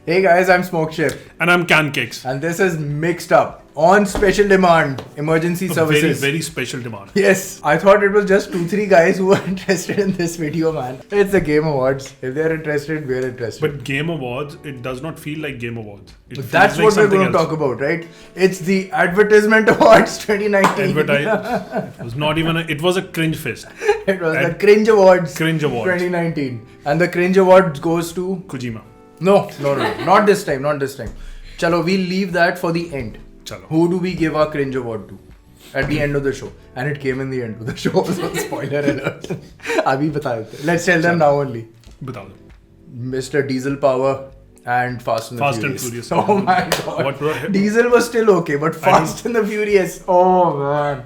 Hey guys, I'm Smoke Chip. And I'm Cankicks. And this is Mixed Up on special demand emergency services. Very special demand. Yes, I thought it was just 2-3 guys who were interested in this video, man. It's the Game Awards. If they're interested, we're interested. But Game Awards, it does not feel like Game Awards. That's what we're going to talk about, right? It's the Advertisement Awards 2019. It was not even it was a cringe fest. It was the Cringe Awards. Cringe Awards 2019. And the Cringe Awards goes to Kojima. No. Not this time. Chalo, we'll leave that for the end. Chalo. Who do we give our Cringe Award to? At the end of the show. And it came in the end of the show. So spoiler alert. Abhi bata dete. Let's tell them now only. Batao. Mr. Diesel Power and Fast and the Furious. Oh my god. Diesel was still okay, but Fast and the Furious. Oh man.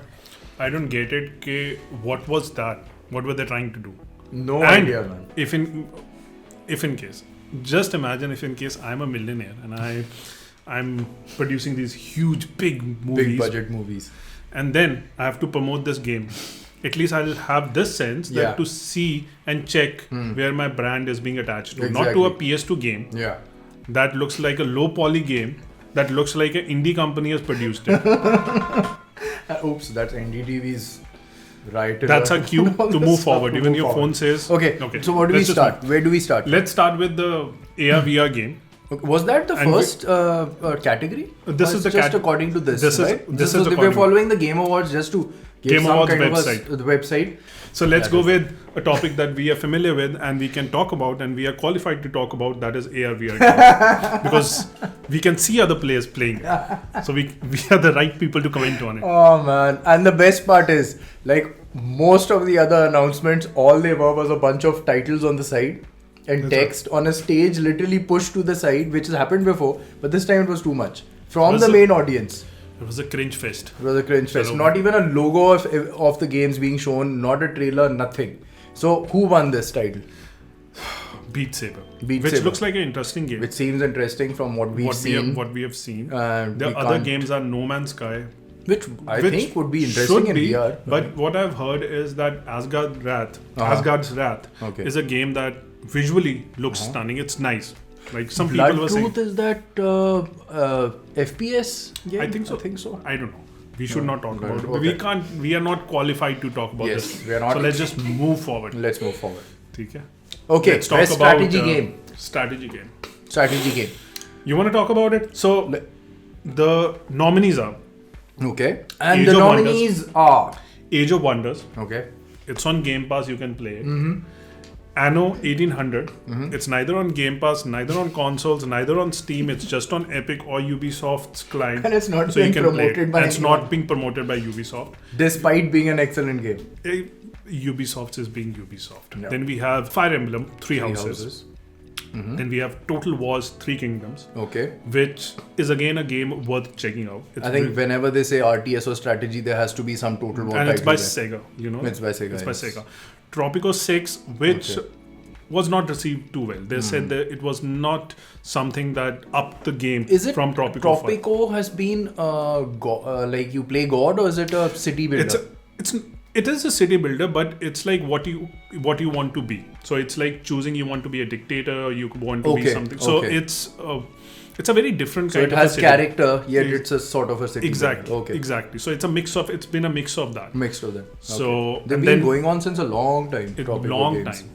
I don't get it. What was that? What were they trying to do? No idea, man. If in case. Just imagine if in case I'm a millionaire and I'm producing these huge, big movies. Big budget movies. And then I have to promote this game. At least I'll have this sense that to see and check where my brand is being attached to. Exactly. Not to a PS2 game. Yeah. That looks like a low poly game. That looks like an indie company has produced it. Oops, that's NDTV's right. That's a cue to move forward. Even your phone says... Okay. So what do we start? Where do we start? Let's start with the AR VR game. Was that the first category? This is the just according to this, right? This is we're following the Game Awards just to give Game some Awards kind website. of the website. So let's go with a topic that we are familiar with and we can talk about and we are qualified to talk about, that is AR VR game. Because we can see other players playing it. So we are the right people to comment on it. Oh man. And the best part is, like most of the other announcements, all they were was a bunch of titles on the side and text on a stage literally pushed to the side, which has happened before, but this time it was too much from the main audience. It was a cringe fest. Not even a logo of the games being shown, not a trailer, nothing. So who won this title? Beat Saber. Which looks like an interesting game. Which seems interesting from what we have seen. The other games are No Man's Sky. Which I think would be interesting in VR. But what I've heard is that Asgard's Wrath is a game that visually looks stunning. It's nice. Like some people were saying. Blood Truth is that FPS game? I think so. I don't know. We should not talk about it. Okay. We are not qualified to talk about this. We are not. So let's just move forward. Let's move forward. Okay. Let's talk about strategy game. Strategy game. You want to talk about it? So the nominees are. Okay. And the nominees are Age of Wonders. Okay. It's on Game Pass. You can play it. Anno 1800. It's neither on Game Pass, neither on consoles, neither on Steam. It's just on Epic or Ubisoft's client. And it's not being promoted by It's not being promoted by Ubisoft. Despite being an excellent game. Ubisoft is being Ubisoft. No. Then we have Fire Emblem, Three Houses. Then we have Total Wars, Three Kingdoms. Okay. Which is again a game worth checking out. I think whenever they say RTS or strategy, there has to be some Total War. And it's by Sega, you know. It's by Sega. Tropico 6, which was not received too well. They said that it was not something that upped the game from Tropico 5. Tropico has been like you play God, or is it a city builder? It is a city builder, but it's like what you want to be. So it's like choosing you want to be a dictator or you want to be something. So it's a very different kind of a city. So it has character, yet it's a sort of a city. Exactly. Exactly. So it's been a mix of that. So they've been going on since a long time.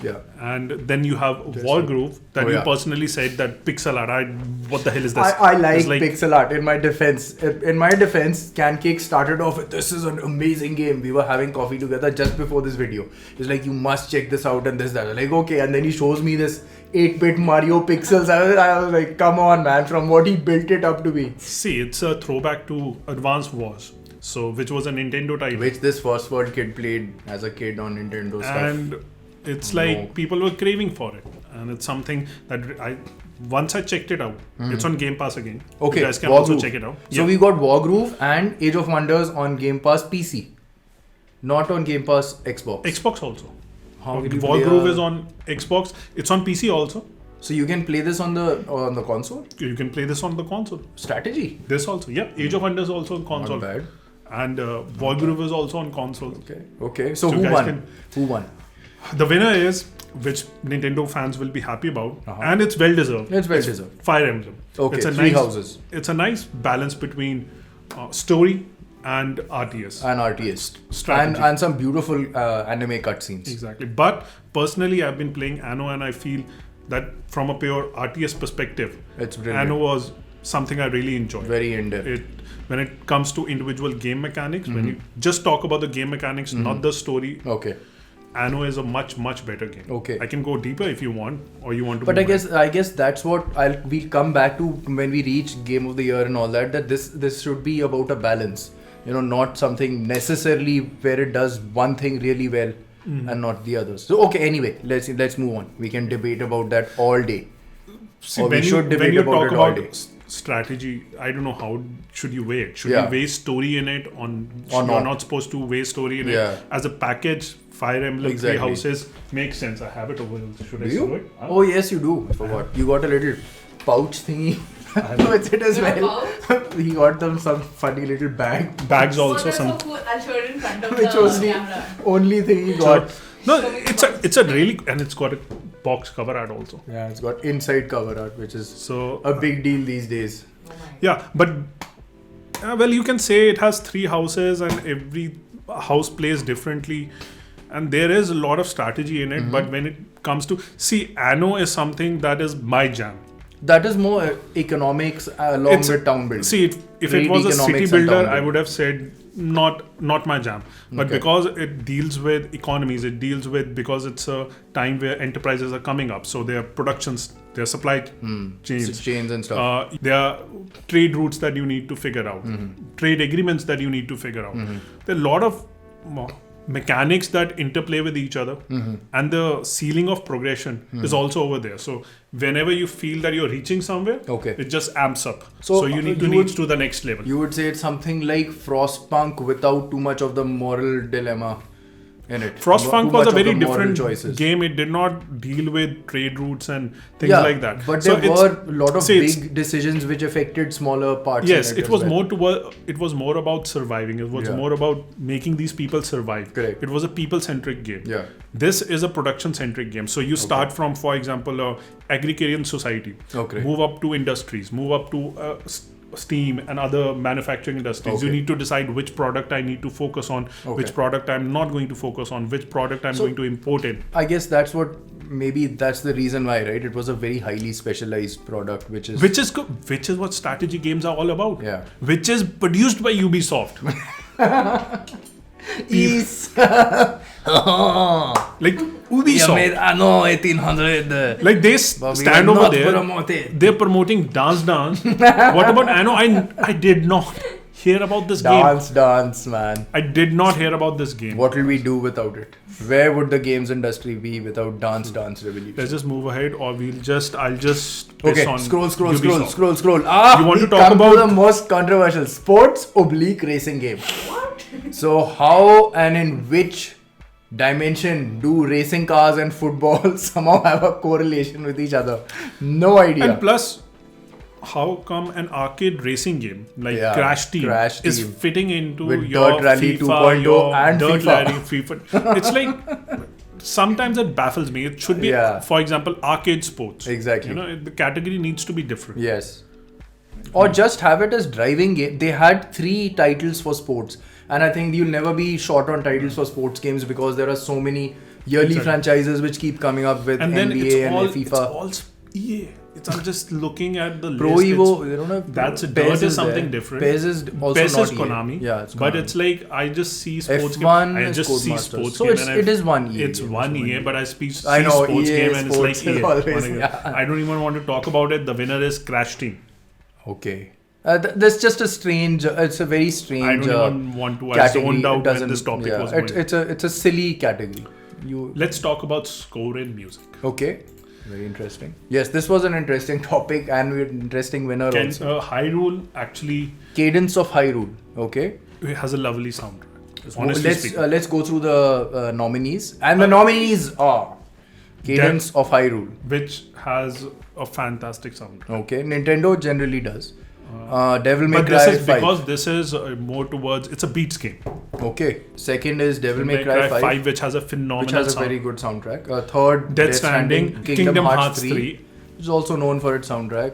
Yeah. And then you have Wargroove that you personally said that pixel art. What the hell is this? I like pixel art. In my defense, Cancake started off with, this is an amazing game. We were having coffee together just before this video. He's like, you must check this out and this, that. I'm like, okay. And then he shows me this 8-bit Mario pixels. I was like, come on, man, from what he built it up to be. See, it's a throwback to Advance Wars, which was a Nintendo title. Which this First World kid played as a kid on Nintendo stuff. And it's like people were craving for it. And it's something that once I checked it out, it's on Game Pass again. Okay, you guys can also check it out. So we got Wargroove and Age of Wonders on Game Pass PC. Not on Game Pass Xbox. Xbox also. Wargroove is on Xbox. It's on PC also. So you can play this on the console? You can play this on the console. Strategy? This also. Yeah. Age of Wonders also on console. Not bad. And Wargroove is also on console. Okay. So who won? The winner is, which Nintendo fans will be happy about, and it's well deserved. It's well deserved. Fire Emblem. Okay, it's a Three nice, Houses. It's a nice balance between story and RTS. And RTS. Strategy. And some beautiful anime cutscenes. Exactly. But personally, I've been playing Anno and I feel that from a pure RTS perspective, It's brilliant. Anno was something I really enjoyed. Very in-depth. When it comes to individual game mechanics, when you just talk about the game mechanics, not the story, Okay. Anno is a much better game. Okay. I can go deeper if you want, or you want to. But move I guess that's what we'll come back to when we reach Game of the Year and all that. That this should be about a balance. Not something necessarily where it does one thing really well and not the others. So okay, anyway, let's move on. We can debate about that all day. See, or when we should you debate talk about it all about day. strategy, I don't know how should you weigh it. Should Yeah. you weigh story in it? Or You're not. not supposed to weigh story in Yeah. it as a package. Fire Emblem, Exactly. Three Houses makes sense. I have it over. Should I Do show you? it? Oh yes, you do. I forgot. You got a little pouch thingy with it as well. He got them some funny little bag, Bags also That's some. so cool. I'll show it in front of which the was the camera. only thing he got. No, it's a really, and it's got a box cover art also. Yeah, it's got inside cover art, which is So a big deal these days. Oh my. yeah, but well, you can say it has 3 houses and every house plays differently, and there is a lot of strategy in it. But when it comes to Anno is something that is my jam. That is more economics along It's- with town building. See, if Trade it was a city economics and builder, town I would have said not my jam. But Okay. because it deals with economies, because it's a time where enterprises are coming up, so their productions, their supply chains, Chains and stuff. there are trade routes that you need to figure out, trade agreements that you need to figure out. There are a lot of mechanics that interplay with each other, and the ceiling of progression is also over there. So whenever you feel that you're reaching somewhere, Okay. it just amps up. So, So you need to you reach would- to the next level. You would say it's something like Frostpunk without too much of the moral dilemma in it. Frostpunk Too was much a of very the moral different choices. game. It did not deal with trade routes and things Yeah, like that. but So there it's- were a lot of see, it's- big decisions which affected smaller parts. Yes, in it as was well. it was more about surviving. It was Yeah. more about making these people survive. Correct. It was a people-centric game. Yeah. This is a production-centric game. So you start from, for example, agrarian society. Okay. Move up to industries. Move up to steam and other manufacturing industries. You Okay. need to decide which product I need to focus on, Okay. which product I'm not going to focus on, which product I'm So- going to import in. I guess that's the reason why, right? It was a very highly specialized product, which is Which is what strategy games are all about. Yeah. Which is produced by Ubisoft. Is Like Ubisoft. Anno 1800. Like they But we stand were over not there. promoted. They're promoting Dance. What about Anno? I did not hear about this game. Dance, man. I did not hear about this game. What will we do without it? Where would the games industry be without Dance Revolution? Let's just move ahead, or I'll just piss Okay, on scroll. Ubisoft. Ah, You want to we talk come about- to the most controversial sports/racing game. What? So how and in which dimension do racing cars and football somehow have a correlation with each other? No idea. And plus, how come an arcade racing game like Yeah, Crash Team Crash is Team. fitting into With your Dirt Rally FIFA, 2.0 your and Dirt FIFA. Rally FIFA? It's like sometimes it baffles me. It should be, Yeah. for example, arcade sports. Exactly. The category needs to be different. Yes. Or just have it as driving game. They had 3 titles for sports. And I think you'll never be short on titles for sports games because there are so many yearly Exactly. franchises which keep coming up with And then NBA and it's FIFA. all EA. I'm just looking at the Pro list. Evo, they don't have. That's PES Dirt is there. something different. PES is also PES not is EA. Konami. Yeah, it's But Konami. it's like I just see sports F1 game. I is just see Codemasters. sports So game. it's- and it is one EA It's game, one it's one EA, EA. but I see I know, sports EA game and it's sports like is EA. always, yeah. I don't even want to talk about it. The winner is Crash Team. Okay. That's just a strange. It's a very strange. I don't even want to. I category. zoned It out when doesn't- this topic yeah, was going. It's a silly category. Let's talk about score in music. Okay. Very interesting. Yes, this was an interesting topic and an interesting winner also. Hyrule actually Cadence of Hyrule. Okay. has a lovely soundtrack. Honestly speaking. Let's go through the nominees. And the nominees are Cadence of Hyrule. Which has a fantastic soundtrack. Okay. Nintendo generally does. Devil May But Cry this is 5. because this is more towards, it's a beats game. Okay. Second is Devil May Cry 5, which has a phenomenal which has a very good soundtrack. Third, Death Stranding, Kingdom Hearts 3. Which is also known for its soundtrack.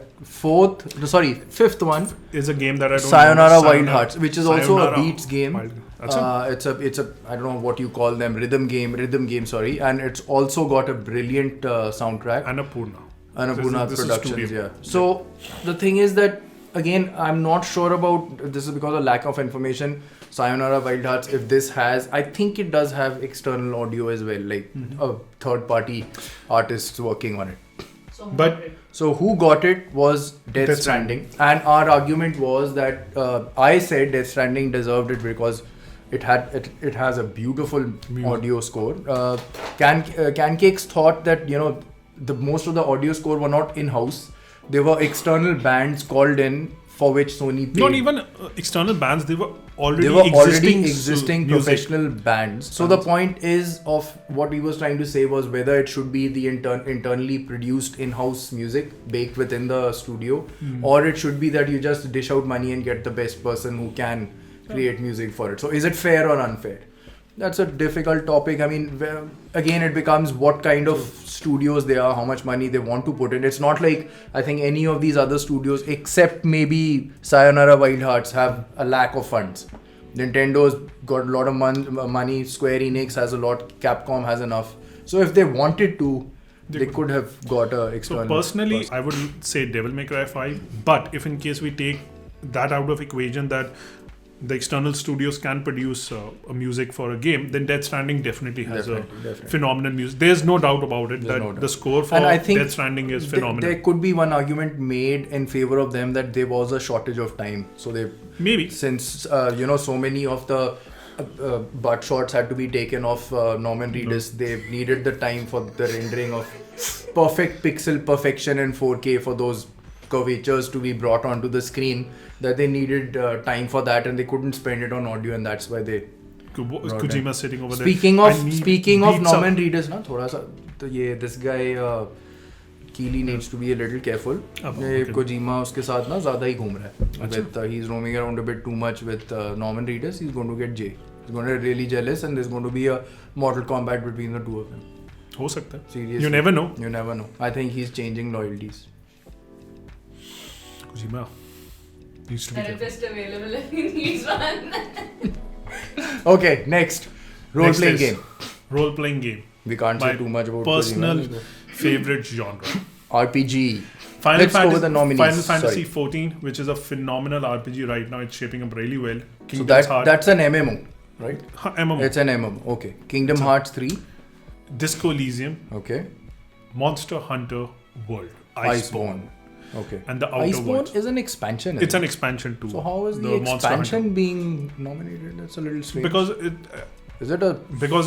Fifth one is a game that I don't Sayonara Wild Hearts, which is also a Sayonara beats game. It's a I don't know what you call them, rhythm game, sorry, and it's also got a brilliant soundtrack. Annapurna Productions, yeah. So the thing is that, again, I'm not sure about, this is because of lack of information, Sayonara Wild Hearts, if this has, I think it does have external audio as well, like a third party artists working on it. So who got it was Death Stranding, and our argument was that I said Death Stranding deserved it because it has a beautiful audio score. Cancakes thought that the most of the audio score were not in-house. They were external bands called in, for which Sony paid. Not even external bands, they were already existing professional bands. So the point is of what he was trying to say was whether it should be the internally produced in-house music baked within the studio, or it should be that you just dish out money and get the best person who can create music for it. So is it fair or unfair? That's a difficult topic. I mean, again, it becomes what kind of studios they are, how much money they want to put in. It's not like, I think, any of these other studios, except maybe Sayonara Wild Hearts, have a lack of funds. Nintendo's got a lot of money, Square Enix has a lot, Capcom has enough. So if they wanted to, they could have got an external. So personally, I would say Devil May Cry 5, but if in case we take that out of equation, that the external studios can produce a music for a game, then Death Stranding definitely has phenomenal music. There's no doubt about it the score for Death Stranding is phenomenal. There could be one argument made in favor of them that there was a shortage of time. So they since so many of the butt shots had to be taken off Norman Reedus, they needed the time for the rendering of perfect pixel perfection in 4K for those curvatures to be brought onto the screen, that they needed time for that, and they couldn't spend it on audio, and that's why they Kojima sitting over there. Speaking of Norman Reedus, this guy Keely needs to be a little careful. Kojima उसके साथ ना ज़्यादा ही घूम रहा है. He's roaming around a bit too much with Norman Reedus. He's going to get J. He's going to get really jealous, and there's going to be a Mortal Kombat between the two of them. हो सकता है. Seriously. You never know. You never know. I think he's changing loyalties. Kojima needs to be therapist available if he needs one. Okay, next. Role-playing game. Role-playing game. We can't say too much about personal favorite genre. RPG. Let's go with the nominees. Final Fantasy 14, which is a phenomenal RPG right now. It's shaping up really well. That's an MMO, right? MMO. It's an MMO. Okay. Kingdom Hearts 3. Disco Elysium. Okay. Monster Hunter World. Iceborne. Okay. And the Outer Worlds. Iceborne is an expansion. It's an expansion too. So how is the expansion being nominated? That's a little strange. Because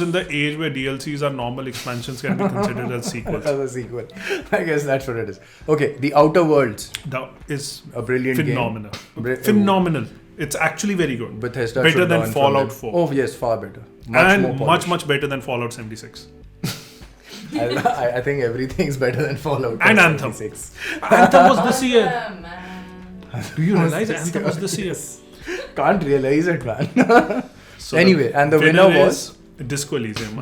in the age where DLCs are normal, expansions can be considered as sequels. As a sequel. I guess that's what it is. Okay, The Outer Worlds. That is a brilliant phenomenal. Game. Phenomenal. It's actually very good. Bethesda better than Fallout 4. Oh yes, far better. Much better than Fallout 76. I think everything's better than Fallout. And Anthem. 76. Anthem was this year. Do you realize Anthem was this year? Can't realize it, man. So anyway, and the winner was Disco Elysium.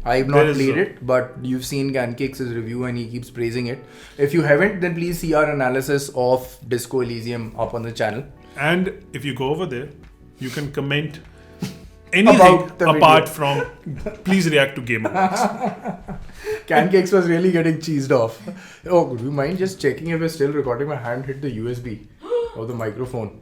I've not played it, but you've seen Cancakes' review and he keeps praising it. If you haven't, then please see our analysis of Disco Elysium up on the channel. And if you go over there, you can comment anything apart from please react to Game Awards. Cancakes was really getting cheesed off. Oh, do you mind just checking if it's still recording? My hand hit the USB of the microphone.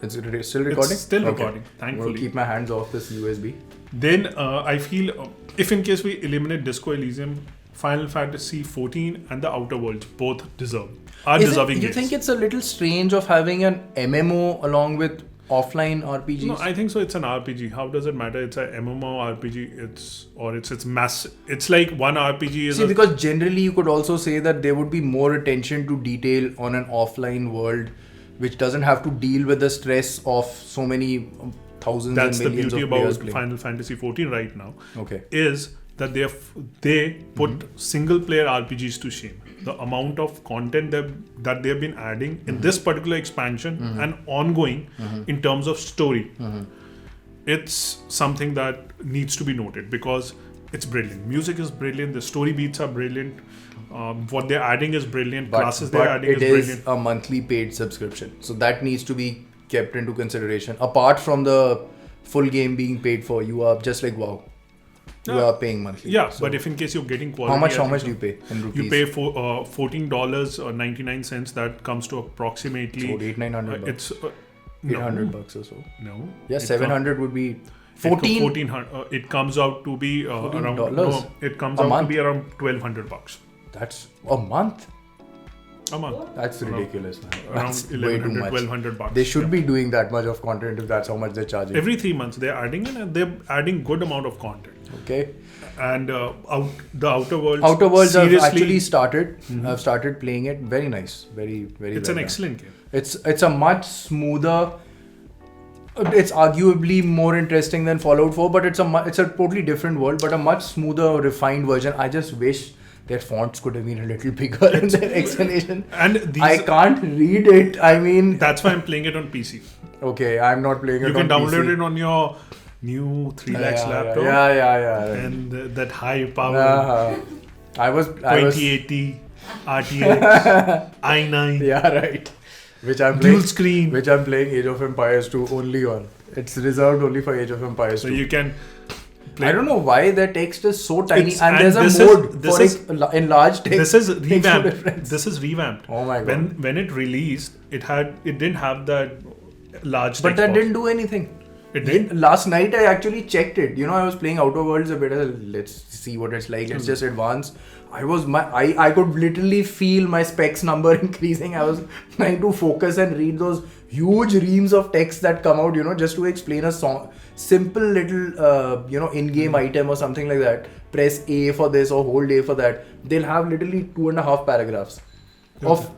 It's still recording? It's still recording, thankfully. I'll keep my hands off this USB. Then I feel if in case we eliminate Disco Elysium, Final Fantasy 14 and the Outer Worlds both deserving games. You think it's a little strange of having an MMO along with offline RPGs? No, I think so. It's an RPG. How does it matter? It's a MMO RPG. It's mass. It's like one RPG is. Because generally you could also say that there would be more attention to detail on an offline world, which doesn't have to deal with the stress of so many thousands and millions of players. That's the beauty about Final Fantasy 14 right now. Okay. Is that they put single player RPGs to shame. The amount of content that they've been adding in this particular expansion and ongoing in terms of story. it's something that needs to be noted because it's brilliant. Music is brilliant. The story beats are brilliant. What they're adding is brilliant. Classes they're adding is brilliant. It is a monthly paid subscription, so that needs to be kept into consideration. Apart from the full game being paid for, you are just like wow, you are paying monthly. Yeah, so but if in case you're getting quality, how much do you pay in rupees? You pay for $14.99. That comes to approximately. So 800-900 bucks. It's $800 or so. No. Yeah, 700 would be 14. It comes out to be around. $14? No, it comes out to be around $1,200. That's a month. A month. That's ridiculous, man. Around That's way too much. $1,200. They should be doing that much of content if that's how much they're charging. Every 3 months they're adding in, and they're adding good amount of content. Okay. And the Outer Worlds. Outer Worlds I've seriously, actually started. I've started playing it. Very nice. Very, very. It's well an done. excellent game. It's a much smoother. It's arguably more interesting than Fallout 4, but it's a totally different world, but a much smoother, refined version. I just wish their fonts could have been a little bigger in their explanation. And I can't read it. I mean, that's why I'm playing it on PC. Okay, I'm not playing it on PC. You can download it on your new 3 lakhs laptop. Yeah. And that high power. I was 2080 RTX i9. Yeah, right. Which I'm dual playing, screen. Which I'm playing Age of Empires 2 only on. It's reserved only for Age of Empires 2. So you can play. I don't know why the text is so tiny and there's a mode for enlarged text. This is revamped. This is revamped. Oh my god. When it released, it didn't have that large text But that box. didn't do anything. It did? Last night I actually checked it. You know, I was playing Outer Worlds a bit. Let's see what it's like. Let's just advance. I could literally feel my specs number increasing. I was trying to focus and read those huge reams of text that come out, you know, just to explain a simple little, in-game item or something like that. Press A for this or hold A for that. They'll have literally 2.5 paragraphs of,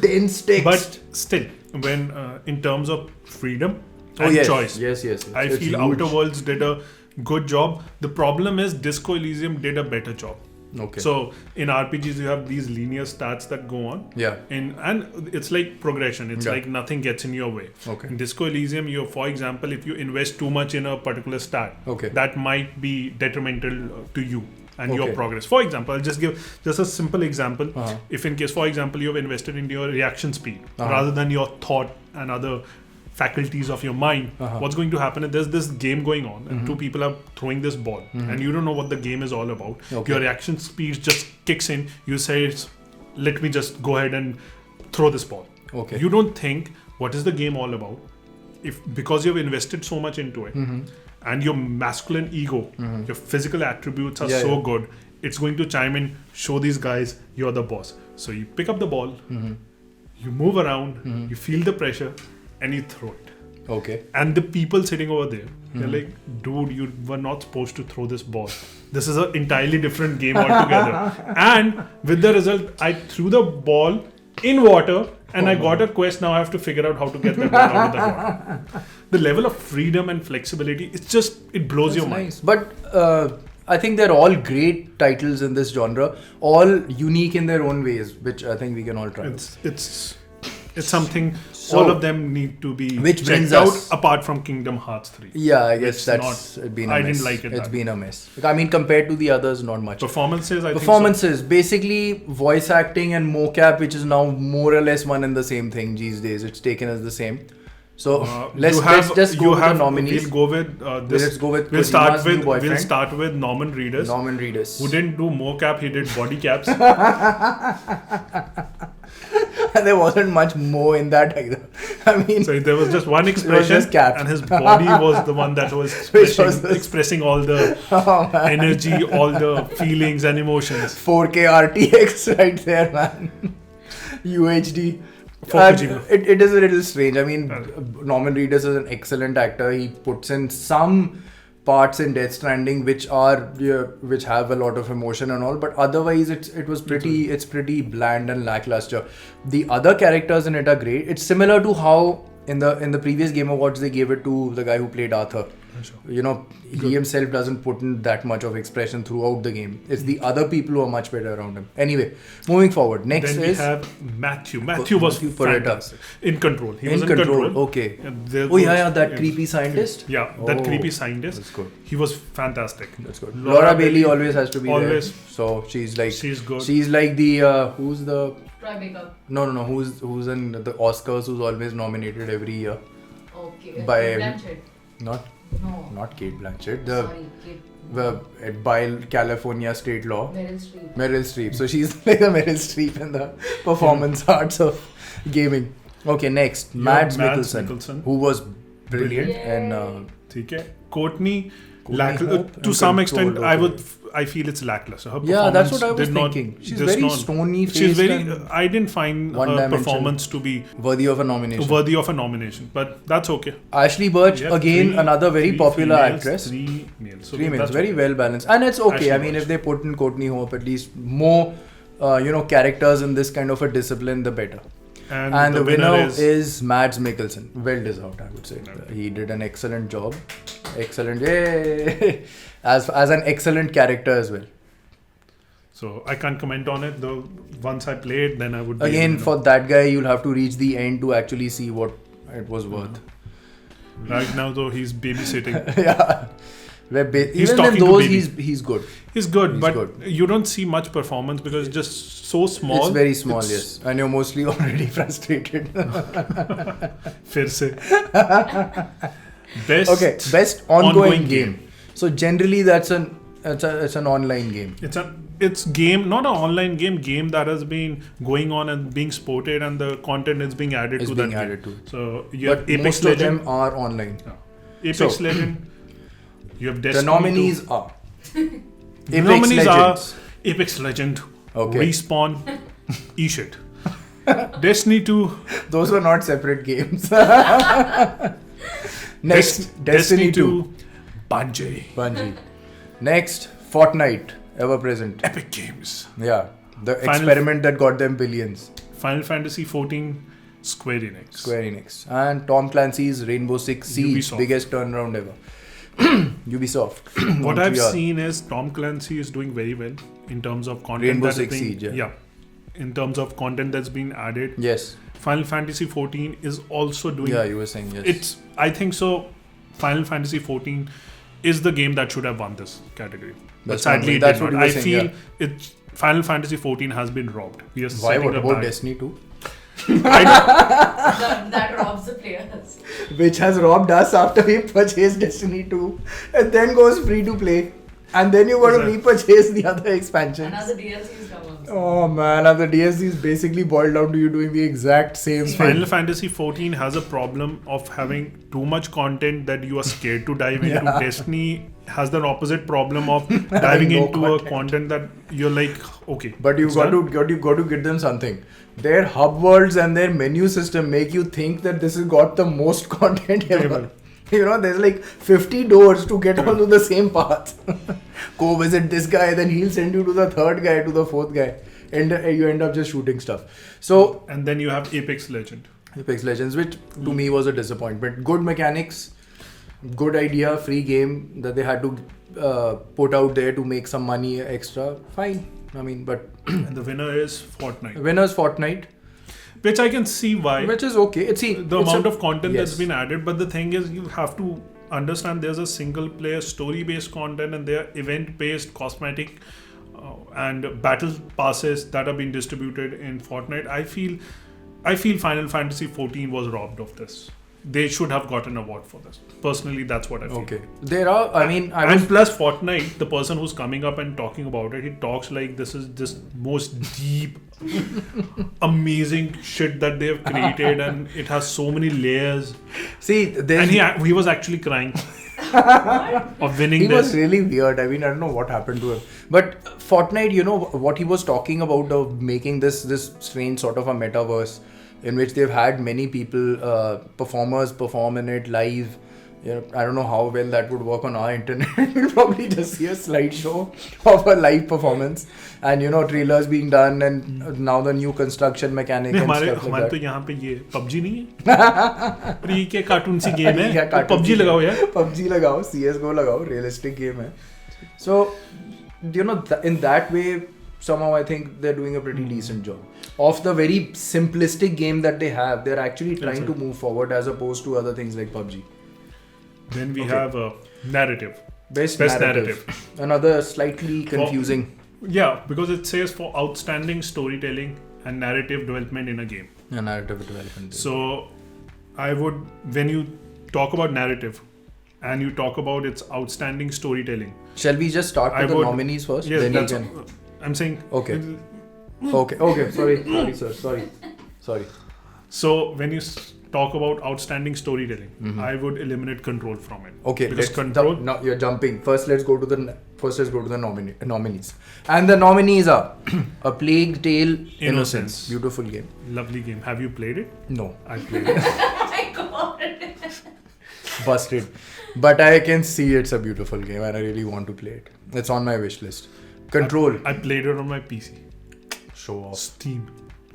dense text. But still, when in terms of freedom and choice, yes. I feel Outer Worlds did a good job. The problem is Disco Elysium did a better job. Okay. So in RPGs you have these linear stats that go on. Yeah. And it's like progression. It's like nothing gets in your way. Okay. In Disco Elysium, for example, if you invest too much in a particular stat, okay, that might be detrimental to you and your progress. For example, I'll just give just a simple example. If in case, for example, you have invested in your reaction speed rather than your thought and other faculties of your mind, what's going to happen is there's this game going on and two people are throwing this ball and you don't know what the game is all about. Your reaction speed just kicks in. You say, let me just go ahead and throw this ball. Okay. You don't think what is the game all about, because you've invested so much into it and your masculine ego, your physical attributes are good, it's going to chime in, show these guys you're the boss. So you pick up the ball, you move around, you feel the pressure, and you throw it. Okay. And the people sitting over there, they're like, dude, you were not supposed to throw this ball. This is an entirely different game altogether. And with the result, I threw the ball in water and I got a quest. Now I have to figure out how to get that ball out of the water. The level of freedom and flexibility, it blows your mind. Nice. But I think they're all great titles in this genre, all unique in their own ways, which I think we can all try. It's something all of them need to be checked out apart from Kingdom Hearts 3. Yeah, I guess that's been a mess. I didn't like it. It's been a mess. I mean, compared to the others, not much. Performances, basically voice acting and mocap, which is now more or less one and the same thing these days. It's taken as the same. So let's just go with the nominees. We'll go with this. Let's go with We'll start with Norman Reedus. Norman Reedus. Who didn't do mocap, he did body caps. And there wasn't much more in that either. I mean, so there was just one expression, and his body was the one that was expressing all the energy, all the feelings and emotions. 4K RTX right there, man. UHD. It is a little strange. I mean, Norman Reedus is an excellent actor. He puts in some parts in Death Stranding which have a lot of emotion and all, but otherwise it's pretty bland and lackluster. The other characters in it are great. It's similar to how in the previous Game Awards they gave it to the guy who played Arthur. Sure. He himself doesn't put in that much of expression throughout the game. It's the other people who are much better around him. Anyway, moving forward. Next then is... we have Matthew. Matthew was Paretta. fantastic. In Control. He was in in control. Okay. That creepy scientist. Yeah, that creepy sintist. That's good. He was fantastic. That's good. Laura Bailey always has to be always. there. So she's good. She's like the who's the Troy Baker. No. Who's in the Oscars? Who's always nominated every year? Okay. By Blanchett. Not Kate Blanchett. Sorry, Kate. By California state law. Meryl Streep. So she's like a Meryl Streep in the performance arts of gaming. Okay, next Mads Mikkelsen, who was brilliant. Yay. And Courtney Hope to some Control, extent, okay. I feel it's lackluster. Her Yeah, that's what I was did not- thinking. She's does very not- stony faced. She's very. and I didn't find her one-dimensional. performance to be worthy of a nomination. worthy of a nomination, but that's okay. Ashley Birch, We have again, another very three popular females, actress. 3 males. So Three males, that's very okay. well balanced, and it's okay. Ashley I mean, Birch. if they put in Courtney Hope, at least more, characters in this kind of a discipline, the better. And the winner is Mads Mikkelsen. Well deserved, I would say. Okay. He did an excellent job. Excellent, yay! as an excellent character as well. So I can't comment on it. Though once I play it, then I would. Again, for that guy, you'll have to reach the end to actually see what it was worth. Right now, though, he's babysitting. Yeah. Even in talking to those, baby. he's good. He's good, but good. you don't see much performance because it's just so small. It's very small, yes. And you're mostly already frustrated. फिर से. Best ongoing game. So generally, it's an online game. It's game, not an online game that has been going on and being sported, and the content is being added to that game. So you have Apex most Legend. of them are online. Apex Legend. You have Destiny. The nominees are Apex Legends. Apex Legend, Okay. Respawn, eShit. Destiny 2. Those were not separate games. Next, Destiny 2. Bungie. Next, Fortnite, ever present. Epic Games. Yeah, the experiment that got them billions. Final Fantasy 14, Square Enix. And Tom Clancy's Rainbow Six Siege, Ubisoft. biggest turnaround ever. Ubisoft. What I've Montreal. seen is Tom Clancy is doing very well in terms of content. Rainbow that is Six being- Siege, yeah. In terms of content that's been added. Yes. Final Fantasy 14 is also doing. Yeah, you were saying yes. I think so. Final Fantasy 14 is the game that should have won this category. But sadly, that's it what did you not. were I saying, feel Final Fantasy 14 has been robbed. We are Why? setting What a about bag. Destiny 2? That robs the players. Which has robbed us after we purchased Destiny 2 and then goes free to play. And then you got to repurchase the other expansions. Another DLCs come up. Oh man, and the DLCs basically boiled down to you doing the exact same thing. Final Fantasy 14 has a problem of having too much content that you are scared to dive into. Yeah. Destiny has the opposite problem of diving No into a content that you're like, okay. But you got to get them something. Their hub worlds and their menu system make you think that this has got the most content ever. There's like 50 doors to get onto the same path. Go visit this guy, then he'll send you to the third guy, to the fourth guy. And you end up just shooting stuff. So, and then you have Apex Legend. Apex Legends, which to me was a disappointment. Good mechanics, good idea, free game that they had to put out there to make some money extra. Fine. I mean, but... And the winner is Fortnite. Winner's Fortnite. Which I can see why. Which is okay. The amount of content yes. that's been added, but the thing is, you have to understand there's a single player story based content and there are event based cosmetic and battle passes that are being distributed in Fortnite. I feel Final Fantasy 14 was robbed of this. They should have got an award for this. Personally, that's what I feel. Okay. There are, and plus Fortnite, the person who's coming up and talking about it, he talks like this is just most deep, amazing shit that they have created, and it has so many layers. See, and he was actually crying of winning he this. Was really weird. I mean, I don't know what happened to him. But Fortnite, what he was talking about of making this strange sort of a metaverse in which they've had many people, performers perform in it live. I don't know how well that would work on our internet. We'll probably just see a slideshow of a live performance and trailers being done and now the new construction mechanic and stuff like हमारे तो that. यहाँ पे ये PUBG नहीं है पर ये क्या कार्टून सी गेम है तो PUBG लगाओ यार PUBG लगाओ, CSGO लगाओ, realistic game है. So in that way somehow I think they're doing a pretty decent job. Of the very simplistic game that they have, they're actually trying to move forward as opposed to other things like PUBG. Then we have narrative. Best narrative. Another slightly confusing. Yeah, because it says for outstanding storytelling and narrative development in a game. Yeah, narrative development. So I would, when you talk about narrative and you talk about its outstanding storytelling. Shall we just start with the nominees first? Yes, then that's you can... I'm saying. Okay. Okay. Sorry, sir. Sorry. So when you talk about outstanding storytelling, I would eliminate control from it. Okay, because control. No, you're jumping. First, let's go to the nominees. And the nominees are A Plague Tale: Innocence. Beautiful game. Lovely game. Have you played it? No. I played it. Oh my god. Busted. But I can see it's a beautiful game and I really want to play it. It's on my wish list. Control. I played it on my PC. Show off. Steam.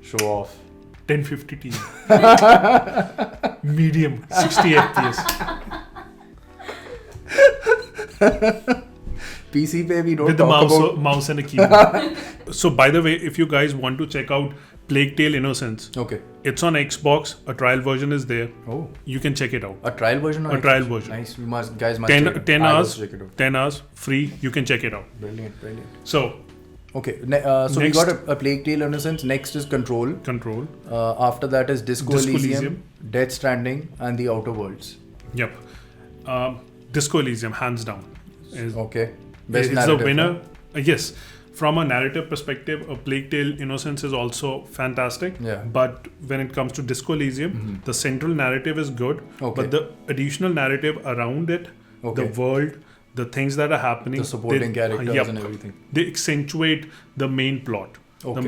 Show off. 1050 Ti. Medium. 60 FPS. PC pe we don't With the talk about... mouse and a keyboard. So by the way, if you guys want to check out Plague Tale: Innocence, Okay. it's on Xbox. A trial version is there. Oh. You can check it out. A trial version? A trial version. Nice. You must check 10 it. I must hours. check it out. 10 hours free. You can check it out. Brilliant. So Okay. So we Next. got a Plague Tale: Innocence. Next is Control. Control. After that is Disco Elysium, Elysium. Death Stranding, and The Outer Worlds. Yep. Disco Elysium, hands down. Okay. Best It's narrative, the winner. Yes. From a narrative perspective, A Plague Tale: Innocence is also fantastic. Yeah. But when it comes to Disco Elysium, the central narrative is good. Okay. But the additional narrative around it, the world, the things that are happening, The supporting characters and everything. They accentuate the main plot, Okay.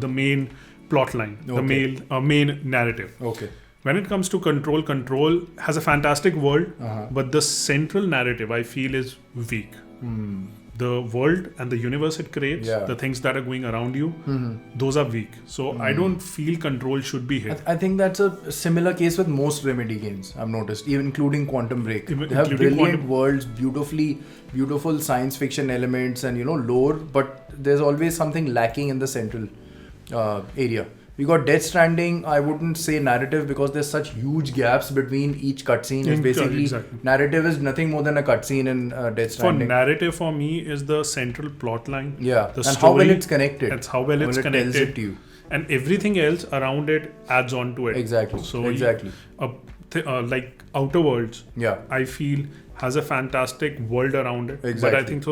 the main plot line, Okay. the main narrative. Okay. When it comes to Control has a fantastic world, but the central narrative I feel is weak. The world and the universe it creates, the things that are going around you, those are weak. So I don't feel Control should be hit. I think that's a similar case with most Remedy games, I've noticed, even including Quantum Break. They have brilliant worlds, beautiful science fiction elements and, lore, but there's always something lacking in the central area. We got Death Stranding. I wouldn't say narrative because there's such huge gaps between each cutscene. It's basically narrative is nothing more than a cutscene in Death Stranding. For narrative, for me, is the central plot line. Yeah, the and story, how well it's connected. That's how well it's connected. Tells it to you. And everything else around it adds on to it. Exactly. So exactly. Like Outer Worlds. Yeah. I feel has a fantastic world around it. Exactly. But I think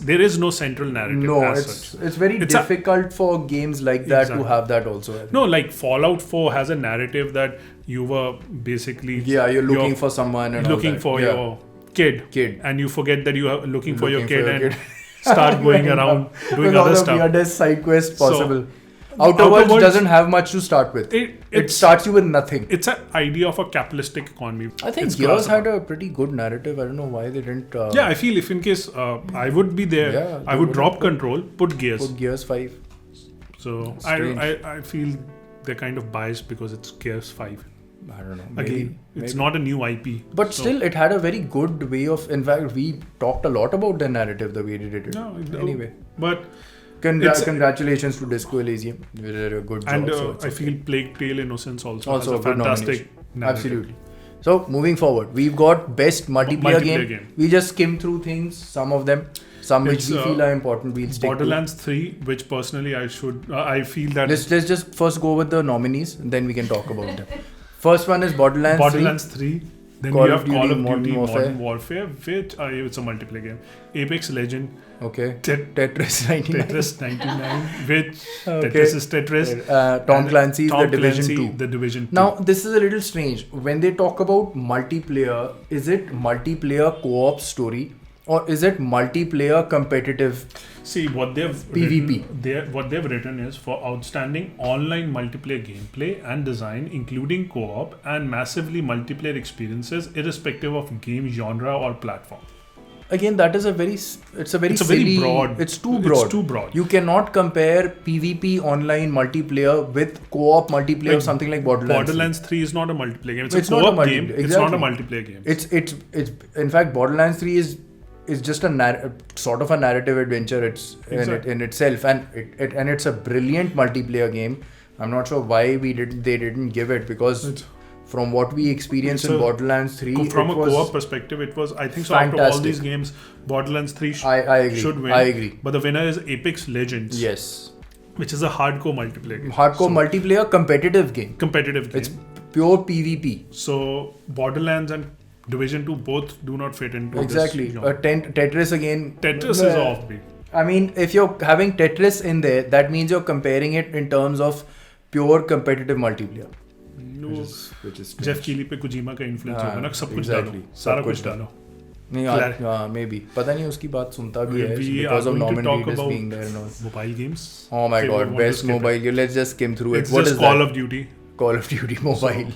there is no central narrative. No, as it's such. very difficult for games like that to have that also. I think. No, like Fallout 4 has a narrative that you were basically you're looking for someone and looking all that. for your kid, and you forget that you are looking for your kid and start going around doing other stuff. Weirdest side quest possible. Outer Worlds doesn't have much to start with. It starts you with nothing. It's an idea of a capitalistic economy. I think Gears had a pretty good narrative. I don't know why they didn't. Yeah, I feel if in case I would be there, I would drop Control, put Gears. Put Gears 5. So I feel they're kind of biased because it's Gears 5. I don't know. Again, it's not a new IP. But still, it had a very good way of. In fact, we talked a lot about the narrative, the way they did it. No, anyway. But congratulations to Disco Elysium. You did a good job. And I feel Plague Tale: Innocence also has a good fantastic narrative. Absolutely. So moving forward, we've got best multiplayer game. We just skim through things, some of them, some which we feel are important. We'll stick Borderlands 3, which personally I feel that. Let's just first go with the nominees, and then we can talk about them. First one is Borderlands 3. Then Call we of have Duty, Call of Modern Duty Warfare. Modern Warfare, which it's a multiplayer game. Apex Legend. Okay. Tetris Tetris 99. Tetris 99, which Tetris is Tetris. Tom Clancy's Tom The Division Clancy, 2. The Division 2. Now, this is a little strange. When they talk about multiplayer, is it multiplayer co-op story Or is it multiplayer competitive? See what they've PvP. What they've written is for outstanding online multiplayer gameplay and design, including co-op and massively multiplayer experiences, irrespective of game genre or platform. Again, that is it's a very very broad. It's too broad. It's too broad. You cannot compare PvP online multiplayer with co-op multiplayer Like or something like Borderlands. Borderlands 3 is not a multiplayer game. It's It's a not a co-op game. multiplayer, It's not a exactly. multiplayer game. It's in fact Borderlands 3 is just a sort of a narrative adventure. It's in itself, and it's a brilliant multiplayer game. I'm not sure why they didn't give it, because from what we experienced in Borderlands 3, from a it was co-op perspective, it was, I think so, out of all these games, Borderlands 3 I agree. should win. I agree. But the winner is Apex Legends. Yes. Which is a hardcore multiplayer game. Multiplayer competitive game. Competitive game. It's pure PvP. So Borderlands and Division 2 both do not fit into Exactly. this genre. Tetris again. Tetris is offbeat. I mean, if you're having Tetris in there, that means you're comparing it in terms of pure competitive multiplayer. No, Which is Jeff Keighley पे कुजिमा का influence होगा ना, सब कुछ exactly. डालो, सारा सब कुछ कुछ डालो. नहीं maybe पता नहीं उसकी बात सुनता भी है We because are of going to Norman talk Reedus about being there and all. mobile games. Oh my Okay, we god, want to best skip it. mobile game. Let's just skim through It's it. What just is Call that? of Duty. Call of Duty Mobile.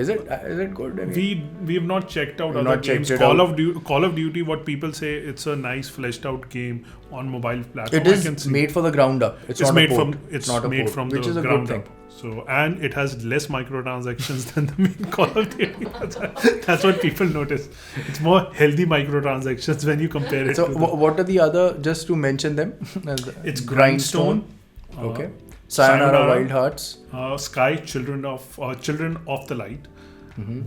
Is it good? I mean, We have not checked out We've other not checked games. it Call out. of Duty, what people say, it's a nice fleshed out game on mobile platform. it is made for the ground up. It's not made a port. from it's not a made port, from which the is a ground good up. thing. So, and it has less microtransactions than the main Call of Duty. That's what people notice. It's more healthy microtransactions when you compare it So to what are the other? Just to mention them. it's Grindstone. Okay. Sayonara Wild Hearts. Sky, Children of the Light.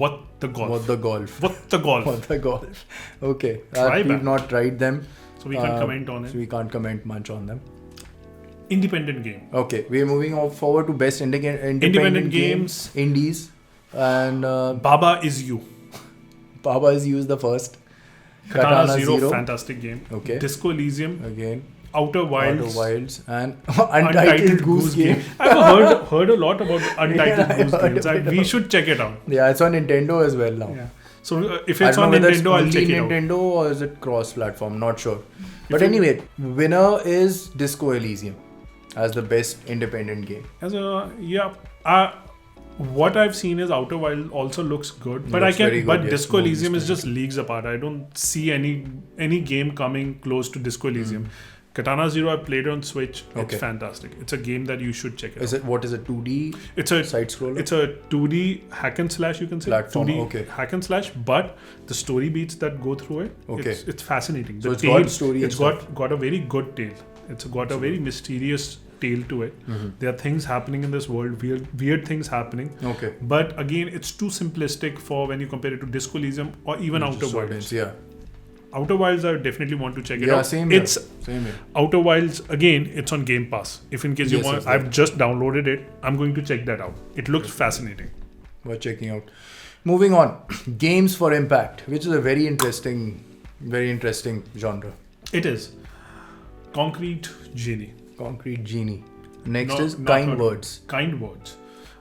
What the Golf? What the golf? What the Golf? What the golf? Okay. Try We've back. not tried them. So we can't comment on it. So we can't comment much on them. Independent game. Okay, we're moving forward to best independent games. Indies, and Baba Is You. Baba is used the first. Katana Zero, fantastic game. Okay. Disco Elysium. Again. Outer Wilds. And Untitled Goose Game. I've heard a lot about Untitled Goose Games. We should check it out. Yeah, it's on Nintendo as well now. Yeah. So if I it's don't on know whether it's Nintendo, I'll only check it out. Nintendo or is it cross-platform? Not sure. But anyway, winner is Disco Elysium as the best independent game. What I've seen is Outer Wild also looks good, but Looks very good, yes. Disco No, Elysium it's is just leagues apart. I don't see any game coming close to Disco Elysium. Katana Zero I played on Switch. Okay. It's fantastic. It's a game that you should check out. What is it? 2D? It's a side scroller. It's a 2D hack and slash, you can say. Platform, 2D okay. hack and slash, but the story beats that go through it, Okay. it's fascinating. So The it's tale, got story and it's got a very good tale. It's got a very mysterious tale to it. There are things happening in this world, weird things happening. Okay. But again, it's too simplistic for when you compare it to Disco Elysium or even Outer Wilds. Yeah. Outer Wilds, I definitely want to check it Yeah, out. same here. It's Same here. Outer Wilds, again, it's on Game Pass. If in case you Yes, want, yes, I've just downloaded it. I'm going to check that out. It looks fascinating. We're checking out. Moving on. Games for Impact, which is a very interesting genre. It is. Concrete Genie. Concrete Genie. Next Not- is not Kind heard. Words. Kind Words.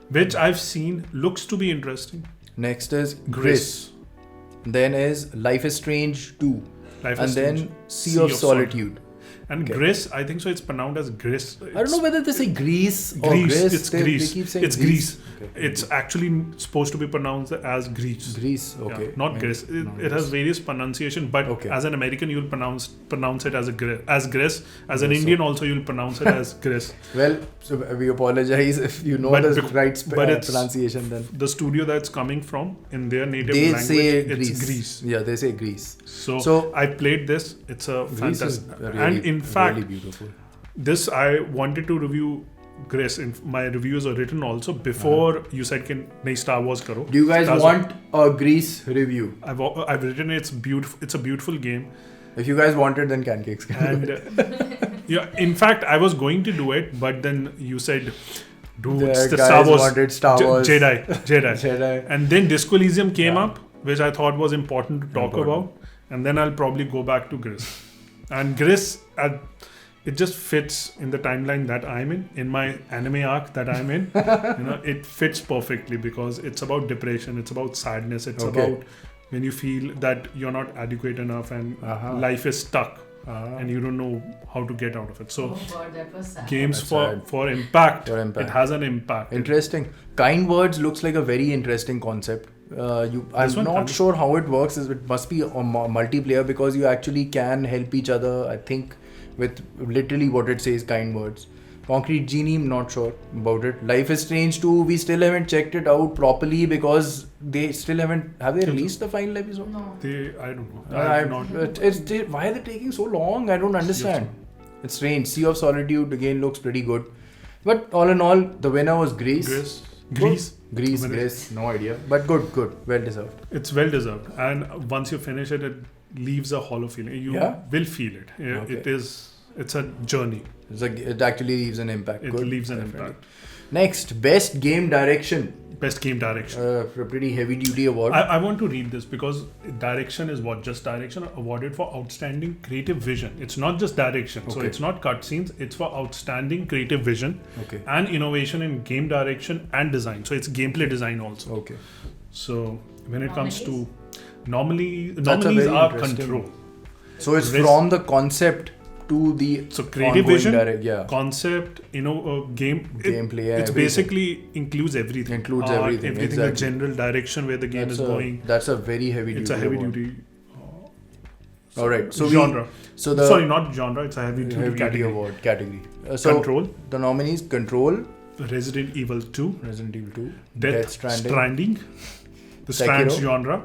Which I've seen looks to be interesting. Next is Gris. Then is Life is Strange 2. Life And is then Strange. Sea of Solitude. And Okay. Gris, I think so it's pronounced as Gris. I don't know whether they say Greece or Greece. Greece. It's They Greece. keep saying It's Greece. Okay. It's actually supposed to be pronounced as Greece. Greece, Yeah, okay. not Maybe. Gris. It Not has Greece. various pronunciation, but Okay. as an American you'll pronounce it as Gris. As an Yes, Indian also you'll pronounce it as Gris. Well, so we apologize if you know But the right but it's- pronunciation then. The studio that's coming from in their native They language, say it's Greece. Greece. Yeah, they say Greece. So I played this. It's a Greece is fantastic. really, And in fact, really beautiful. this I wanted to review Gris. My reviews are written also before you said can nahi Star Wars karo. Do you guys Stars- want a Greece review? I've written it. It's beautiful. It's a beautiful game. If you guys want it, then Cancakes can. And yeah, in fact, I was going to do it, but then you said, "Dude, The it's the guys Star Wars, wanted Star Wars. Jedi." Jedi. And then Disco Elysium came Yeah. up, which I thought was important to talk Important. about, and then I'll probably go back to Gris. And Gris, it just fits in the timeline that I'm in my anime arc that I'm in. It fits perfectly because it's about depression, it's about sadness, it's Okay. about when you feel that you're not adequate enough and life is stuck and you don't know how to get out of it. So Oh god, that was sad. games That's for sad. for impact, For impact. it has an impact. Interesting. Kind words looks like a very interesting concept. I'm This one not kind of- sure how it works. It must be a multiplayer because you actually can help each other. I think with literally what it says, kind words. Concrete Genie, not sure about it. Life is Strange 2, we still haven't checked it out properly because they still haven't. Have they released the final episode? No. I don't know. I've not. Why are they taking so long? I don't understand. It's strange. Sea of Solitude again looks pretty good. But all in all, the winner was Greece. Greece. No idea. But good. Well deserved. It's well deserved. And once you finish it, it leaves a hollow feeling. You will feel it. Okay. It's a journey. It actually leaves an impact. It Good, leaves an definitely. impact. Next, best game direction. Best game direction. A pretty heavy duty award. I want to read this because direction is what? Just direction, awarded for outstanding creative vision. It's not just direction. So Okay. it's not cutscenes. It's for outstanding creative vision Okay. and innovation in game direction and design. So it's gameplay design also. Okay. So when it comes to nominees a very are interesting- control. So it's Rest- from the concept to the So creative ongoing vision, concept, game. Gameplay and It's everything. basically includes everything. Includes Art, everything, The exactly. general direction where the game is going. That's a very heavy duty. It's a heavy award. duty. All right. So genre. the Sorry, not genre. It's a heavy duty heavy duty category. award category. So Control, the nominees: Control, Resident Evil 2, Resident Evil 2, Death Stranding, the Strands Sekiro. genre,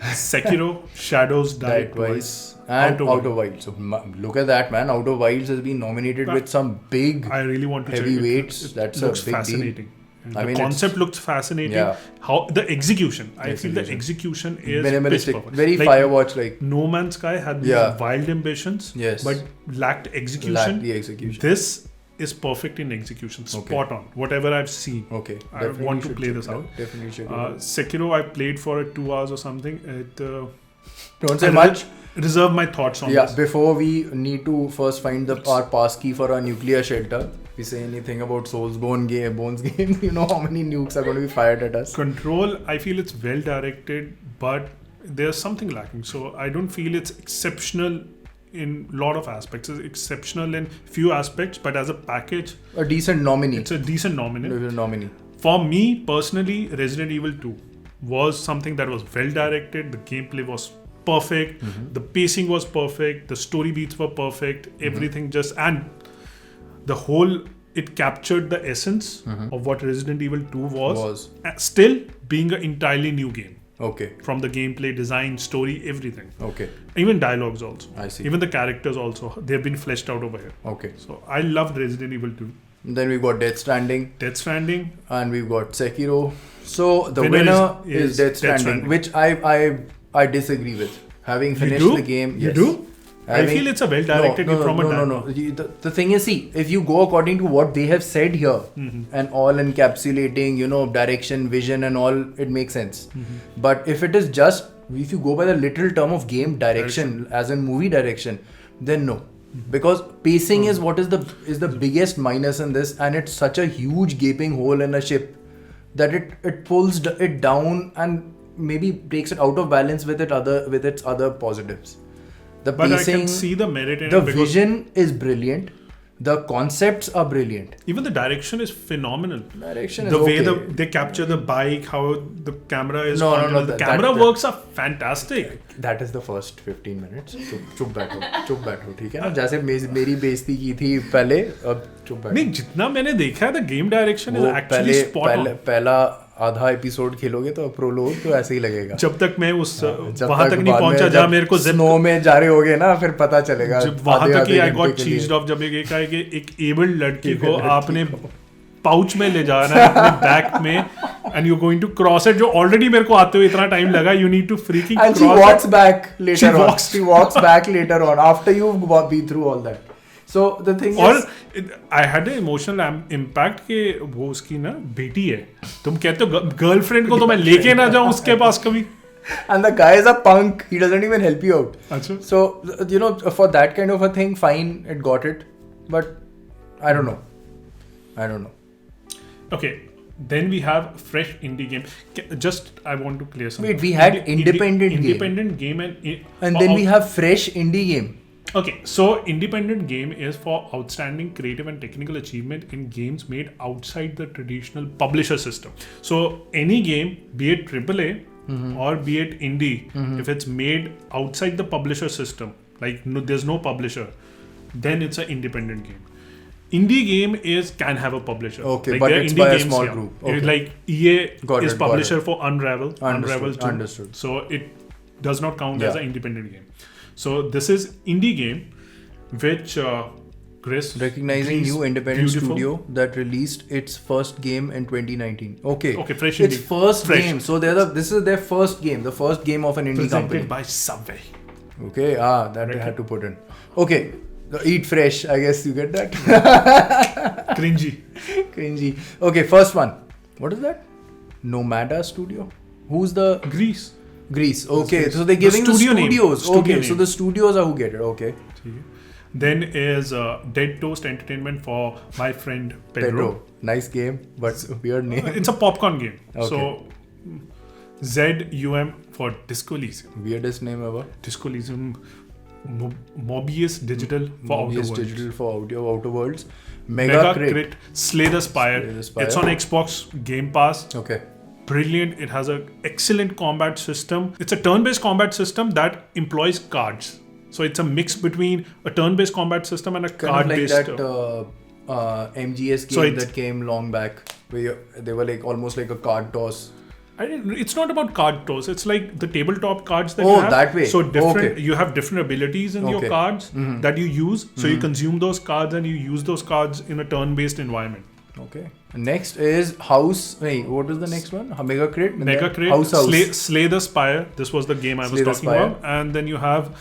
Sekiro, Shadows Die Twice, and Outer Outer Wilds. So look at that, man. Outer Wilds has been nominated with some big. I really want to check it. Heavyweights, It that's a looks big deal. fascinating. And I the mean, concept looks fascinating. Yeah. How the execution, I feel the Execution. execution is Minimalistic, pitch perfect. very Like, Firewatch like. No Man's Sky had these Yeah. wild ambitions, Yes. but lacked execution. Lack the execution. This is perfect in execution, spot on. Whatever I've seen, Okay. I definitely want to should play check this it out. Definitely should. Sekiro, I played for 2 hours or something. Don't say I much. Reserve my thoughts on Yeah, this. before we need to first find our passkey for our nuclear shelter. If we say anything about Bones game, you know how many nukes are going to be fired at us. Control, I feel it's well directed, but there's something lacking. So I don't feel it's exceptional in a lot of aspects. It's exceptional in few aspects, but as a package, A decent nominee. it's a decent nominee. For me personally, Resident Evil 2 was something that was well directed. The gameplay was perfect. The pacing was perfect. The story beats were perfect. Everything and the whole, it captured the essence of what Resident Evil 2 was. Still being an entirely new game. Okay. From the gameplay, design, story, everything. Okay. Even dialogues also. I see. Even the characters also. They've been fleshed out over here. Okay. So I loved Resident Evil 2. Then we've got Death Stranding. And we've got Sekiro. So the winner is Death Stranding, which I disagree with. Having finished the game, yes. You do? I feel it's a well-directed game from a No. The thing is, see, if you go according to what they have said here and all encapsulating, direction, vision and all, it makes sense. But if it is just, if you go by the literal term of game direction, as in movie direction, then no. Because pacing is what is the biggest minus in this, and it's such a huge gaping hole in a ship that it pulls it down and maybe takes it out of balance with its other positives. The But pacing, I can see the merit in the it because vision is brilliant. The concepts are brilliant. even the direction is phenomenal. Direction is The way okay. they capture the bike, how the camera is. No, the camera works are fantastic. That is the first 15 minutes. चुप बैठो ठीक है ना जैसे मेरी बेइज्जती की थी पहले अब चुप बैठो नहीं जितना मैंने देखा है the game direction is वो actually spot on. पहला आधा एपिसोड खेलोगे तो प्रोलोग तो ऐसे ही लगेगा जब तक मैं उस जब वहां तक नहीं बाद पहुंचा में जहाँ जब मेरे को स्नो में जा रहे होगे ना फिर पता चलेगा जब वहां तक ही आई घंटे गॉट के लिए। चीज्ड ऑफ जब ये कहा है कि एक एबल्ड लड़की को आपने पाउच में ले जाना है अपने बैक में and you going to cross it जो ऑलरेडी मेरे को आते हुए इतना टाइम लगा you need to freaking And she walks back later on. walks. She walks back later on after you've been through all that. So the thing और is, I had emotional impact कि वो उसकी ना बेटी है तुम कहते हो गर्लफ्रेंड को तो मैं लेके ना जाऊं उसके पास कभी and the guy is a punk. He doesn't even help you out. अच्छा So for that kind of a thing, fine, it got it. But I don't know. okay Then we have fresh indie game. Just I want to clear something. Wait, we had independent game and then we have fresh indie game. Okay, so independent game is for outstanding creative and technical achievement in games made outside the traditional publisher system. So any game, be it AAA or be it indie, if it's made outside the publisher system, like there's no publisher, then it's an independent game. Indie game can have a publisher. Okay, like but they're it's indie by a games, small group. Okay. Like EA Got is it. publisher for Unravel. Unravel 2. Understood. So it does not count as an independent game. So this is indie game, which Chris recognizing new independent studio that released its first game in 2019. Okay, fresh its indie. first Fresh. game. So this is their first game, the first game of an indie Presented company. by Subway. Okay, that I had to put in. Okay, eat fresh. I guess you get that. Cringy. Okay, first one. What is that? Nomada Studio. Who's the Greece. Okay, so they're giving the studios. Okay, so the studios are who get it. Okay. Then is Dead Toast Entertainment for my friend Pedro. Nice game, but weird name. It's a popcorn game. Okay. So ZUM for Disco Elysium. Weirdest name ever. Disco Elysium. Mobius Digital for Outer Worlds. Digital for Outer Worlds. Mega Crit. Slay the Spire. It's on Xbox Game Pass. Okay. Brilliant. It has an excellent combat system. It's a turn-based combat system that employs cards. So it's a mix between a turn-based combat system and a card-based. Kind of like that MGS game that came long back, where they were like almost like a card toss. It's not about card toss. It's like the tabletop cards that you have. That way. So different. You have different abilities in your cards that you use. So you consume those cards and you use those cards in a turn-based environment. Okay. Next is House. Wait, what was the next one? Mega Crit. House. Slay the Spire. This was the game I was talking about. And then you have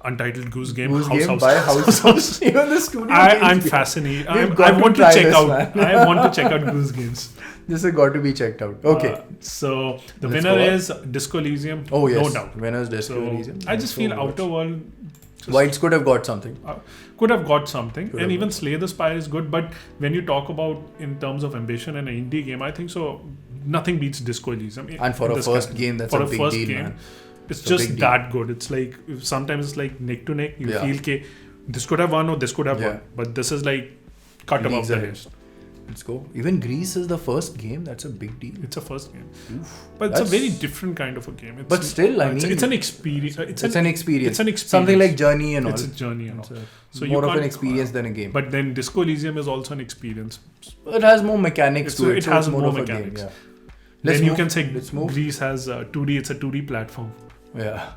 Untitled Goose Game. House. Even the studio. I'm fascinated. I want to check out. I want to check out Goose Games. This has got to be checked out. Okay. So the winner is Disco Elysium. Oh yes. No doubt. Winner's Disco Elysium. I just feel Outer World. Wilds could have got something. And even Slay the Spire is good. But when you talk about in terms of ambition and an indie game, I think so. Nothing beats Disco Elysium. And for a first game, that's a big deal, man. It's just that good. It's like sometimes it's like neck to neck. You feel that this could have won or this could have won, but this is like cut above the rest. Let's go. Even Greece is the first game. That's a big deal. It's a first game, but it's a very different kind of a game. But still, I mean, it's an experience. It's an experience. Something like Journey and all. It's a journey and all. So more of an experience than a game. But then Disco Elysium is also an experience. It has more mechanics to it. It has more mechanics. Yeah. Then you can say Greece has 2D. It's a 2D platform. Yeah.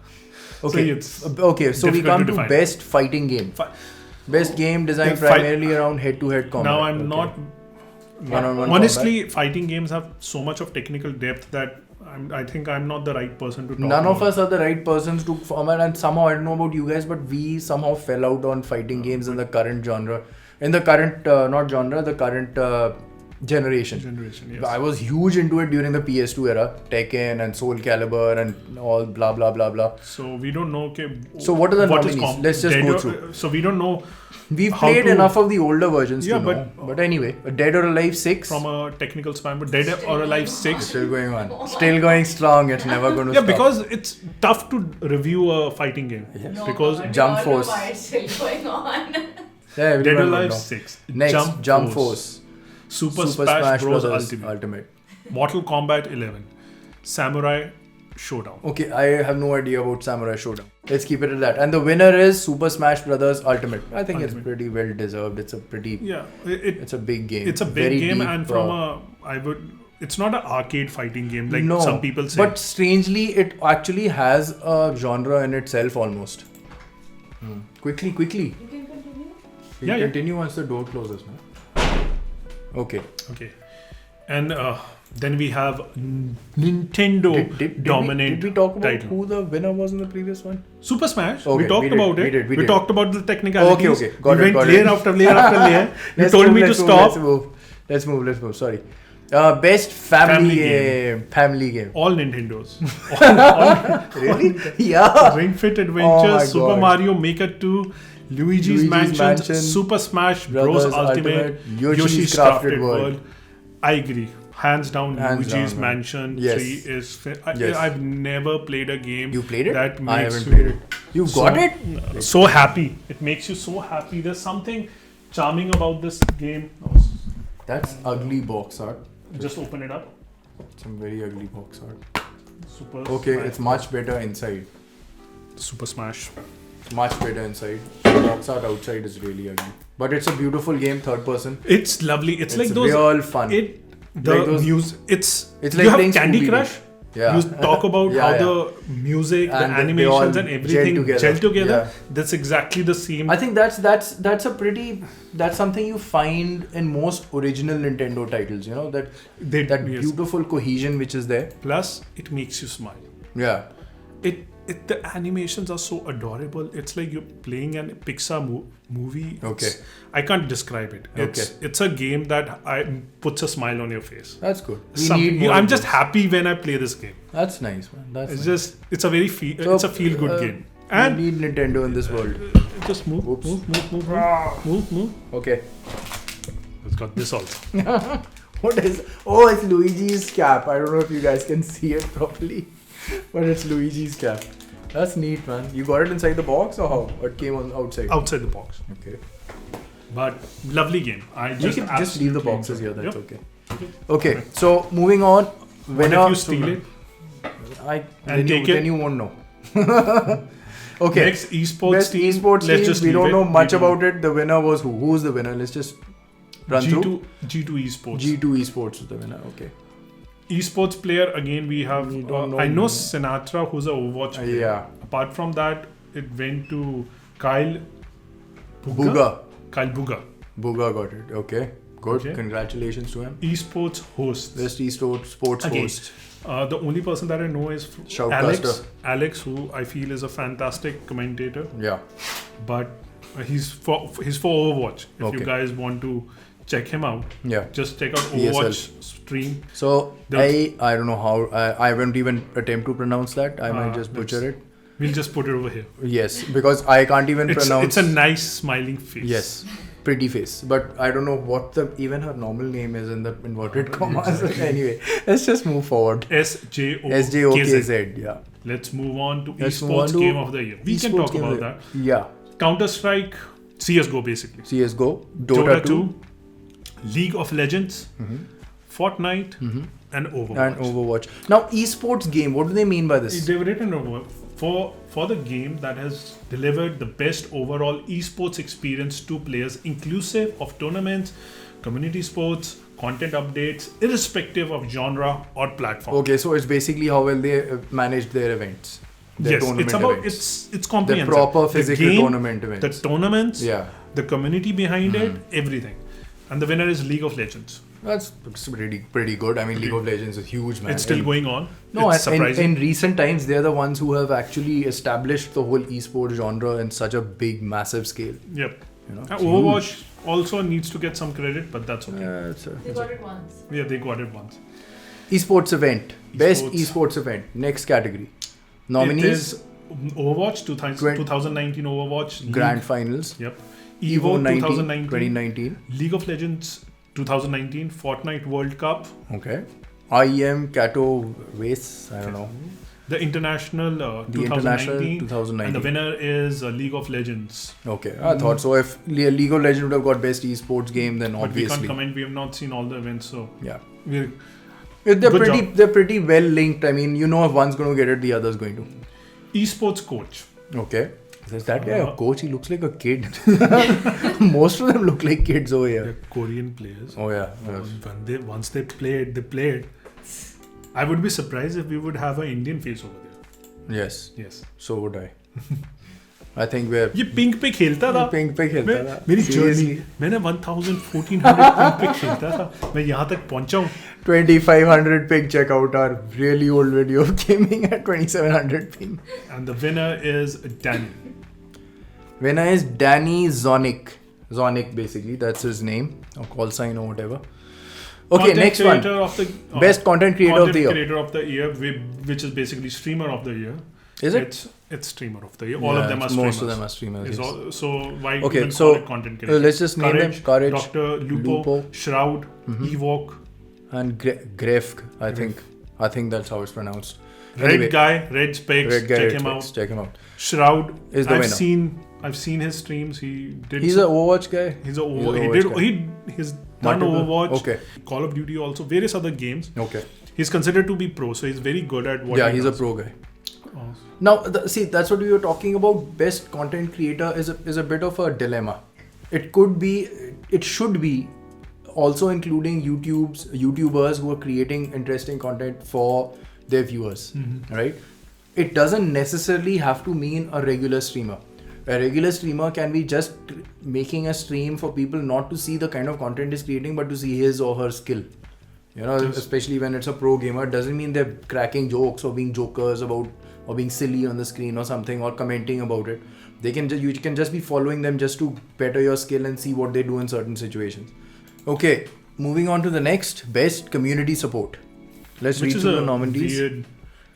Okay. So we come to best fighting game. Best game designed primarily around head-to-head combat. Now I'm not. Honestly, combat. Fighting games have so much of technical depth that I think I'm not the right person to talk about. None of us are the right persons to format, and somehow I don't know about you guys, but we somehow fell out on fighting games in the current genre. In the current, not genre, the current generation. Yes. I was huge into it during the PS2 era. Tekken and Soul Calibur and all blah blah blah blah. So we don't know. Okay. So what are the nominees? Let's just go through. So we don't know. We've played enough of the older versions to know. But anyway, Dead or Alive 6. From a technical span, but Dead or Alive 6. Still going on. Still going strong. It's never going to stop. Yeah, because it's tough to review a fighting game. Yes. Because Jump Force. Still going on. Dead or Alive 6. Next, Jump Force. Super Smash Bros. Ultimate. Mortal Kombat 11. Samurai Showdown. Okay, I have no idea about Samurai Showdown. Let's keep it at that. And the winner is Super Smash Bros. Ultimate. I think it's pretty well deserved. It's a pretty... Yeah. It's a big game. It's a big game, deep, and from it's not an arcade fighting game like some people say. But strangely, it actually has a genre in itself almost. Quickly. You can continue? You can continue once the door closes, man. Okay. And then we have Nintendo dominant. Did we talk about title. who the winner was in the previous one? Super Smash. Okay, we talked about it. We talked about the technicalities. Okay. Got it. Layer after layer after layer. You told me to stop. Let's move. Sorry. Best family game. All Nintendos. Really? Yeah. Ring Fit Adventure, Super Mario Maker 2, Luigi's Mansion, Super Smash Bros. Ultimate, Yoshi's Crafted World. I agree. Hands down, Hands Luigi's down, man. Mansion Yes. 3 is. Yes. I've never played a game. You played it? That I makes haven't you played it. You got it? So happy. It makes you so happy. There's something charming about this game. That's ugly box art. Just open it up. Some very ugly box art. Super. Okay, Smash. it's much better inside. Super Smash. Much better inside. Box art outside is really ugly. But it's a beautiful game, third person. It's lovely. It's like those. real fun. The Like those- music. It's like you have playing Candy Scooby-Doo. Crush. Yeah. You talk about Yeah, how yeah. the music, And the they all animations, and everything gel together. Yeah. That's exactly the same. I think that's a pretty that's something you find in most original Nintendo titles, you know, that Yes. beautiful cohesion which is there. Plus, it makes you smile. Yeah. The animations are so adorable. It's like you're playing a Pixar movie. Okay. I can't describe it. It's a game that puts a smile on your face. That's good. I'm just happy when I play this game. That's nice, man. That's It's nice. it's a very it's a feel good game. And we need Nintendo in this world. just move, Oops. move. Okay. It's got this also. What is? Oh, it's Luigi's cap. I don't know if you guys can see it properly, but it's Luigi's cap. That's neat, man. You got it inside the box or how? Or it came on outside? Outside the box. Okay. But lovely game. You can just leave the absolutely boxes enjoy here. it. That's Yep. okay. Okay. So moving on. What if you steal it? Then you won't know. Okay. Next esports Best team. esports let's team. just We leave don't it. know much We don't- about it. The winner was who? Who's the winner? Let's just run through. G2 esports. G2 esports is the winner. Okay. Esports player again. We have. We don't know. I know Sinatra, who's a Overwatch player. Yeah. Apart from that, it went to Kyle Booga. Kyle Booga. Booga got it. Okay. Good. Okay. Congratulations to him. Esports host. Best sports Again. host. The only person that I know is Shoutcaster. Alex, who I feel is a fantastic commentator. Yeah. But he's for Overwatch. If Okay. you guys want to check him out, Yeah. just check out ESL. Overwatch stream. So The- I don't know how I won't even attempt to pronounce that. I might just butcher it. We'll just put it over here. Yes, because I can't even pronounce. It's a nice smiling face. Yes, pretty face. But I don't know what even her normal name is in the inverted commas. Anyway, let's just move forward. SJOKZ. SJOKZ. Yeah. Let's move on to Let's move on esports to game of the year. We can esports talk game of about the- that. Yeah. Counter-Strike, CSGO basically. CS:GO, Dota 2, League of Legends, Fortnite, and Overwatch. and Overwatch. Now, esports game. What do they mean by this? They've written over for the game that has delivered the best overall esports experience to players, inclusive of tournaments, community sports, content updates, irrespective of genre or platform. Okay, so it's basically how well they managed their events. Their Yes, tournament it's about events. it's The comprehensive. proper physical game, tournament events. the tournaments, Yeah. the community behind it, everything. And the winner is League of Legends. That's pretty good. I mean, League of Legends is huge, man. It's still And- going on. No, it's and surprising. in recent times, they're the ones who have actually established the whole esports genre in such a big, massive scale. Yep. You know, And it's Overwatch also needs to get some credit, but that's okay. huge. They got it once. Yeah, they got it once. Esports event, best Esports. esports event. Next category, It nominees, is Overwatch 2019 Overwatch League. grand finals, Yep. Evo 2019, 2019. League of Legends 2019, Fortnite World Cup, Okay. IEM Kato Race. I don't know. the International The International 2019, 2019. and the winner is League of Legends. Okay, I thought so. If League of Legends would have got best esports game, then But we can't obviously, comment. We have not seen all the events, so yeah. we're They're Good pretty. job. They're pretty well linked. I mean, you know, if one's going to get it, the other's going to. esports coach. Okay. Is that guy a coach? He looks like a kid. Most of them look like kids over here. They're Korean players. Oh yeah. Once they played. I would be surprised if we would have an Indian face over there. Yes. Yes. So would I. I think we're. ये pink पे खेलता था pink पे खेलता था. मेरी Seriously. Journey मैंने 1400 pink पे खेलता था मैं यहाँ तक पहुँचा हूँ 2500 ping. Check out our really old video of gaming at 2700 ping. and the winner is Danny. Winner is Danny Zonic. Zonic basically. That's his name or call sign or whatever. Okay, Content next one. creator of the, Best content creator of the year. Creator of the year, which is basically streamer of the year. Is it? It's streamer of the year. All of Yeah, them are streamers. most of them are streamers. Is yes. so why Okay, even so, call it content creator? let's just name them. Courage, Dr. Lupo, Lupo. Shroud, Ewok, and Grefg, I think that's how it's pronounced. Red guy, red specs. Red guy, check red him specs, out. check him out. Shroud Is the I've winner. I've seen his streams. He's an Overwatch guy. He's done Multiple. Overwatch. Okay. Call of Duty also. Various other games. Okay. He's considered to be pro, so he's very good at what Yeah, he he's a does. pro guy. Oh. Now, see, that's what we were talking about. Best content creator is a bit of a dilemma. It should be also including YouTubers who are creating interesting content for their viewers, right? It doesn't necessarily have to mean a regular streamer. A regular streamer can be just making a stream for people not to see the kind of content he's creating, but to see his or her skill. You know, especially when it's a pro gamer, it doesn't mean they're cracking jokes or being jokers about or being silly on the screen or something or commenting about it. You can just be following them just to better your skill and see what they do in certain situations. Okay, moving on to the next, best community support. Let's read through the nominees. Which is a weird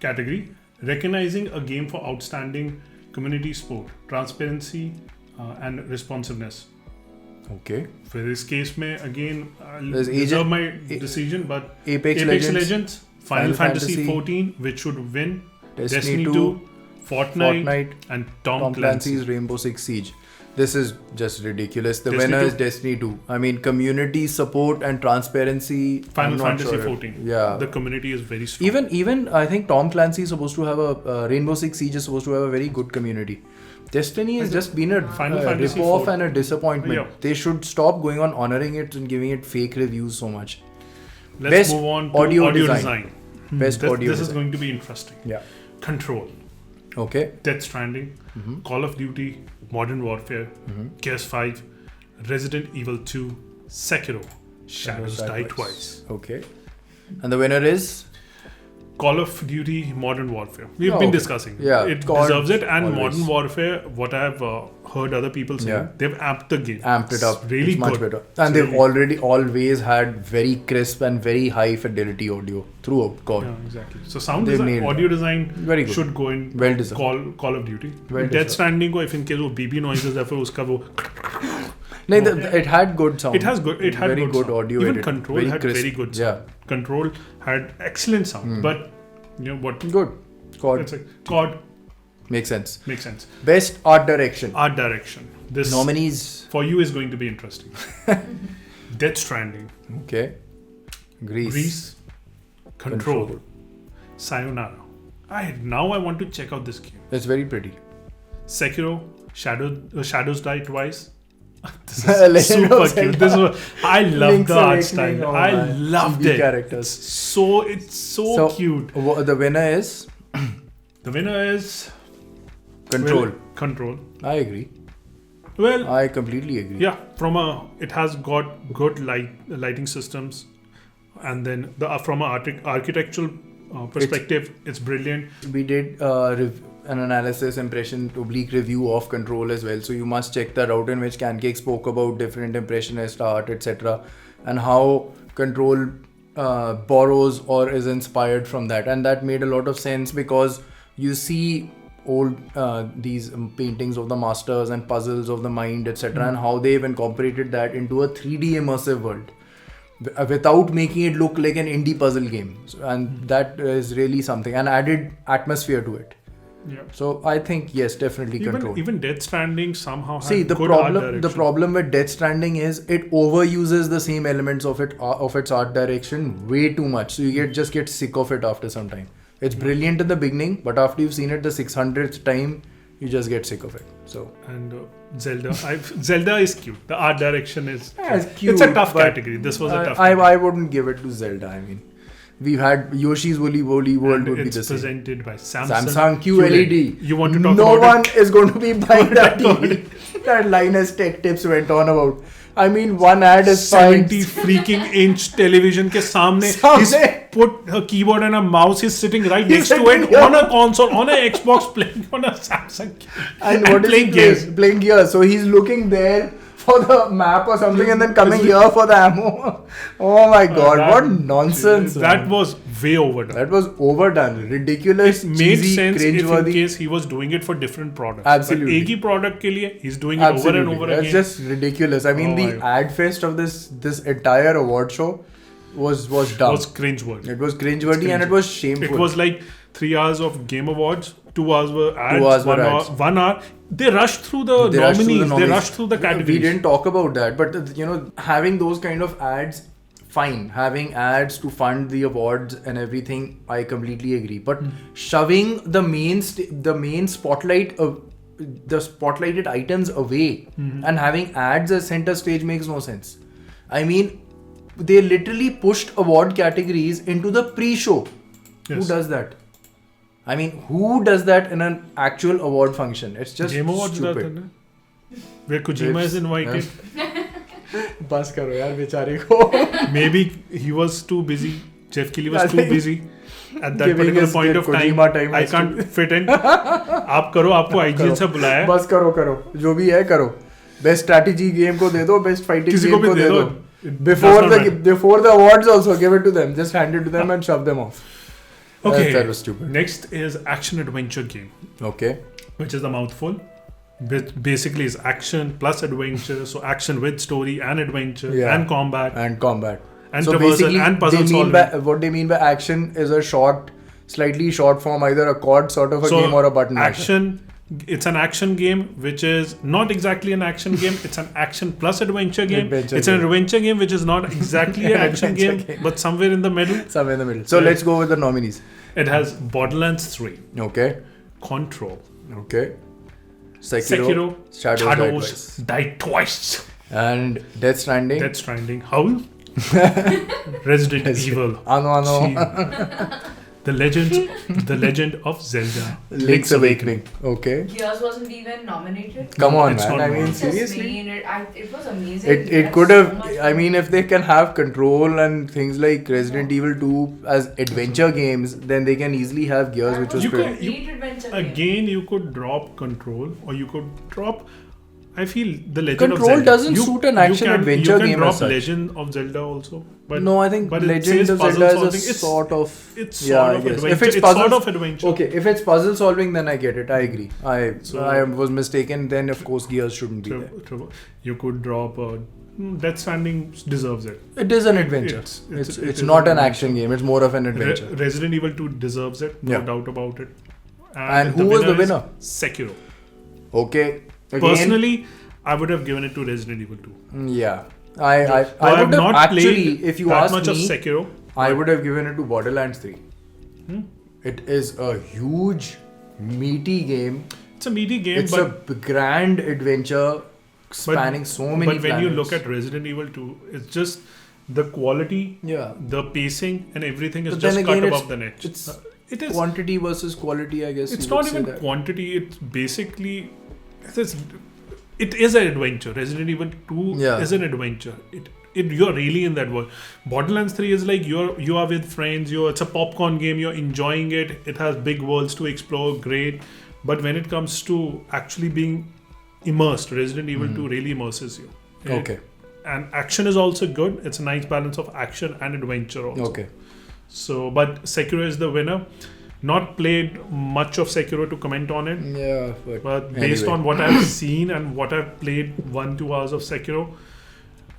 category. Recognizing a game for outstanding community support, transparency and responsiveness. Okay. For this case, again, I'll There's reserve my decision, but Apex Legends, Final Fantasy 14, which should win, Destiny 2, Fortnite, and Tom Clancy's Rainbow Six Siege. This is just ridiculous. The Destiny winner 2. is Destiny 2. I mean, community support and transparency. Final I'm not Fantasy sure. 14. Yeah. The community is very strong. Even I think Tom Clancy is supposed to have a Rainbow Six Siege is supposed to have a very good community. Destiny has just been a Fantasy rip-off 4. and a disappointment. Yeah. They should stop going on honoring it and giving it fake reviews so much. Let's Best move on to audio audio design. design. Best audio This is design. going to be interesting. Yeah. Control, Okay. Death Stranding, Call of Duty, Modern Warfare, Gears 5, Resident Evil 2, Sekiro, Shadows Die Twice. Okay. And the winner is? Call of Duty Modern Warfare. We've Oh, been okay. discussing. Yeah, It COD deserves it. And always. Modern Warfare, what I've heard other people saying, Yeah. they've amped the game. Amped it up. It's really it's much good. better. And they've always had very crisp and very high fidelity audio throughout COD. Yeah, exactly. So sound They've design, nailed audio it. design Very good. should go in Well deserved. Call of Duty. Well Death deserved. Stranding को if in case वो BB noises है फिर उसका वो It had good sound. It had very good sound. audio. Even edit. Control very had crisp. very good sound. Yeah. Control had excellent sound. But you know what? Good. COD. It's like COD Makes sense. makes sense. Best art direction. Art direction. This Nominees. for you is going to be interesting. Death Stranding, Okay. Grease. Control, Sayonara. Now I want to check out this game. It's very pretty. Sekiro, Shadows Die Twice. This Legend is of super Zelda. cute. I love Link's the art Awakening, style. oh I man. loved Chibi it. characters. It's so cute. The winner is The winner is Control. Control. I agree. Well, I completely agree. yeah. It has got good lighting systems, and then from an architectural perspective, it's brilliant. We did an analysis, impression, oblique review of Control as well. So you must check that out, in which Cancake spoke about different impressionist art, etc. and how Control borrows or is inspired from that. And that made a lot of sense because you see old these paintings of the masters and puzzles of the mind, etc. and how they've incorporated that into a 3D immersive world without making it look like an indie puzzle game. And that is really something, and added atmosphere to it. Yeah. So I think yes, definitely Control. Even Death Stranding somehow had See, the good art problem direction. with Death Stranding is it overuses the same elements of its art direction way too much. So you just get sick of it after some time. It's brilliant in the beginning, but after you've seen it the 600th time, you just get sick of it. So And Zelda. Zelda is cute. The art direction is it's cute. It's a tough but category. This was a tough I category. wouldn't give it to Zelda. I mean, we've had Yoshi's Woolly Woolly World And would be it's the same. presented by Samsung QLED. You want to talk no about one is going to be buying that TV. That Linus Tech Tips went on about. I mean, one ad is 70 fine. freaking inch television ke samne. He's Samne. put a keyboard and a mouse. He's sitting right He's next to sitting it here. on a console, on a Xbox, playing on a Samsung. And what is playing he games. playing Gears. So he's looking there for the map or something and then coming here for the ammo. Oh my god, what nonsense. That man. was way overdone. That was overdone. Ridiculous, It made cheesy, sense if in cringeworthy. case he was doing it for different products. Absolutely. But एक ही product के लिए he's doing it over and Absolutely. over That's again. just ridiculous. I mean, Oh the my ad fest of this entire award show was dumb. Was cringe-worthy. It was cringe-worthy and it was shameful. It was like 3 hours of Game Awards, 2 hours were ads, 2 hours were 1 hour, ads. 1 hour. They rushed through the nominees. They rushed through the categories. We didn't talk about that, but having those kind of ads, fine. Having ads to fund the awards and everything, I completely agree. But shoving the main spotlight of the spotlighted items away and having ads as center stage makes no sense. I mean, they literally pushed award categories into the pre-show. Yes. Who does that? I mean, who does that in an actual award function? It's just Game Awards stupid. where Kojima is invited. बस करो यार बेचारे को. Maybe he was too busy. Jeff Keighley was I too think busy at that giving particular his point of Kojima time. time I was can't fit in. आप करो, आपको IGN से बुलाया है. बस करो जो भी है करो. Best strategy game को दे दो, best fighting किसी game को भी को दे दे दो. दो. It Before does not matter. the awards also, give it to them. Just hand it to them and shove them off. Okay. That was stupid. Next is action adventure game, Okay. which is the mouthful. Basically, is action plus adventure. So action with story and adventure Yeah. and combat And combat. and So traversal basically, and puzzle they mean solving. what they mean by action is a slightly short form, either a chord sort of a game or a button masher. action. It's an action game, which is not exactly an action game. It's an action plus adventure game. Adventure It's an game. adventure game, which is not exactly an action Adventure game, game. but somewhere in the middle. Somewhere in the middle. So Yeah. let's go with the nominees. It has Borderlands 3, Okay. Control, Okay. Sekiro, Shadows Die Twice, and Death Stranding. Death Stranding, Howl, Resident Evil, Ano. The Legend of Zelda, Link's Awakening. Okay. Gears wasn't even nominated. Come on, It's man. not I mean, bad. seriously. It was amazing. It could have. I mean, if they can have Control and things like Resident Evil 2 as adventure games, then they can easily have Gears, which was You pretty. could- complete adventure game. Again, you could drop Control, or you could drop. I feel the Legend Control of Zelda. doesn't suit an action-adventure you can game drop as such. Legend of Zelda also. But No, I think but it Legend says of puzzle Zelda solving. is a It's- sort of. It's Yeah, sort I of guess. adventure. If it's sort puzzles- of adventure. Okay, if it's puzzle solving, then I get it. I agree. So- I was mistaken. Then of course Gears shouldn't be there. You could drop Death Stranding deserves it. It is an adventure. It It's is not an an action game. It's more of an adventure. Resident Evil 2 deserves it, no Yeah. doubt about it. And who was the is winner? Sekiro. Okay. Again, Personally, I would have given it to Resident Evil 2. yeah. I Though would have actually, if you that ask much of me, Sekiro. I would have given it to Borderlands 3. Hmm? It is a huge, meaty game. It's a meaty game, It's but a grand adventure spanning so many But when you planets. look at Resident Evil 2, it's just the quality, Yeah. the pacing, and everything is But just then cut again, above the net. It's It is. quantity versus quality, I guess. It's you would not say even that. quantity. It's basically. It is an adventure. Resident Evil 2 Yeah. is an adventure. You're really in that world. Borderlands 3 is like you are with friends. It's a popcorn game. You're enjoying it. It has big worlds to explore. Great. But when it comes to actually being immersed, Resident Evil 2 really immerses you. Okay. And action is also good. It's a nice balance of action and adventure also. Okay. So, but Sekiro is the winner. Not played much of Sekiro to comment on it. Yeah. But based anyway. on what I've seen and what I've played 1-2 hours of Sekiro,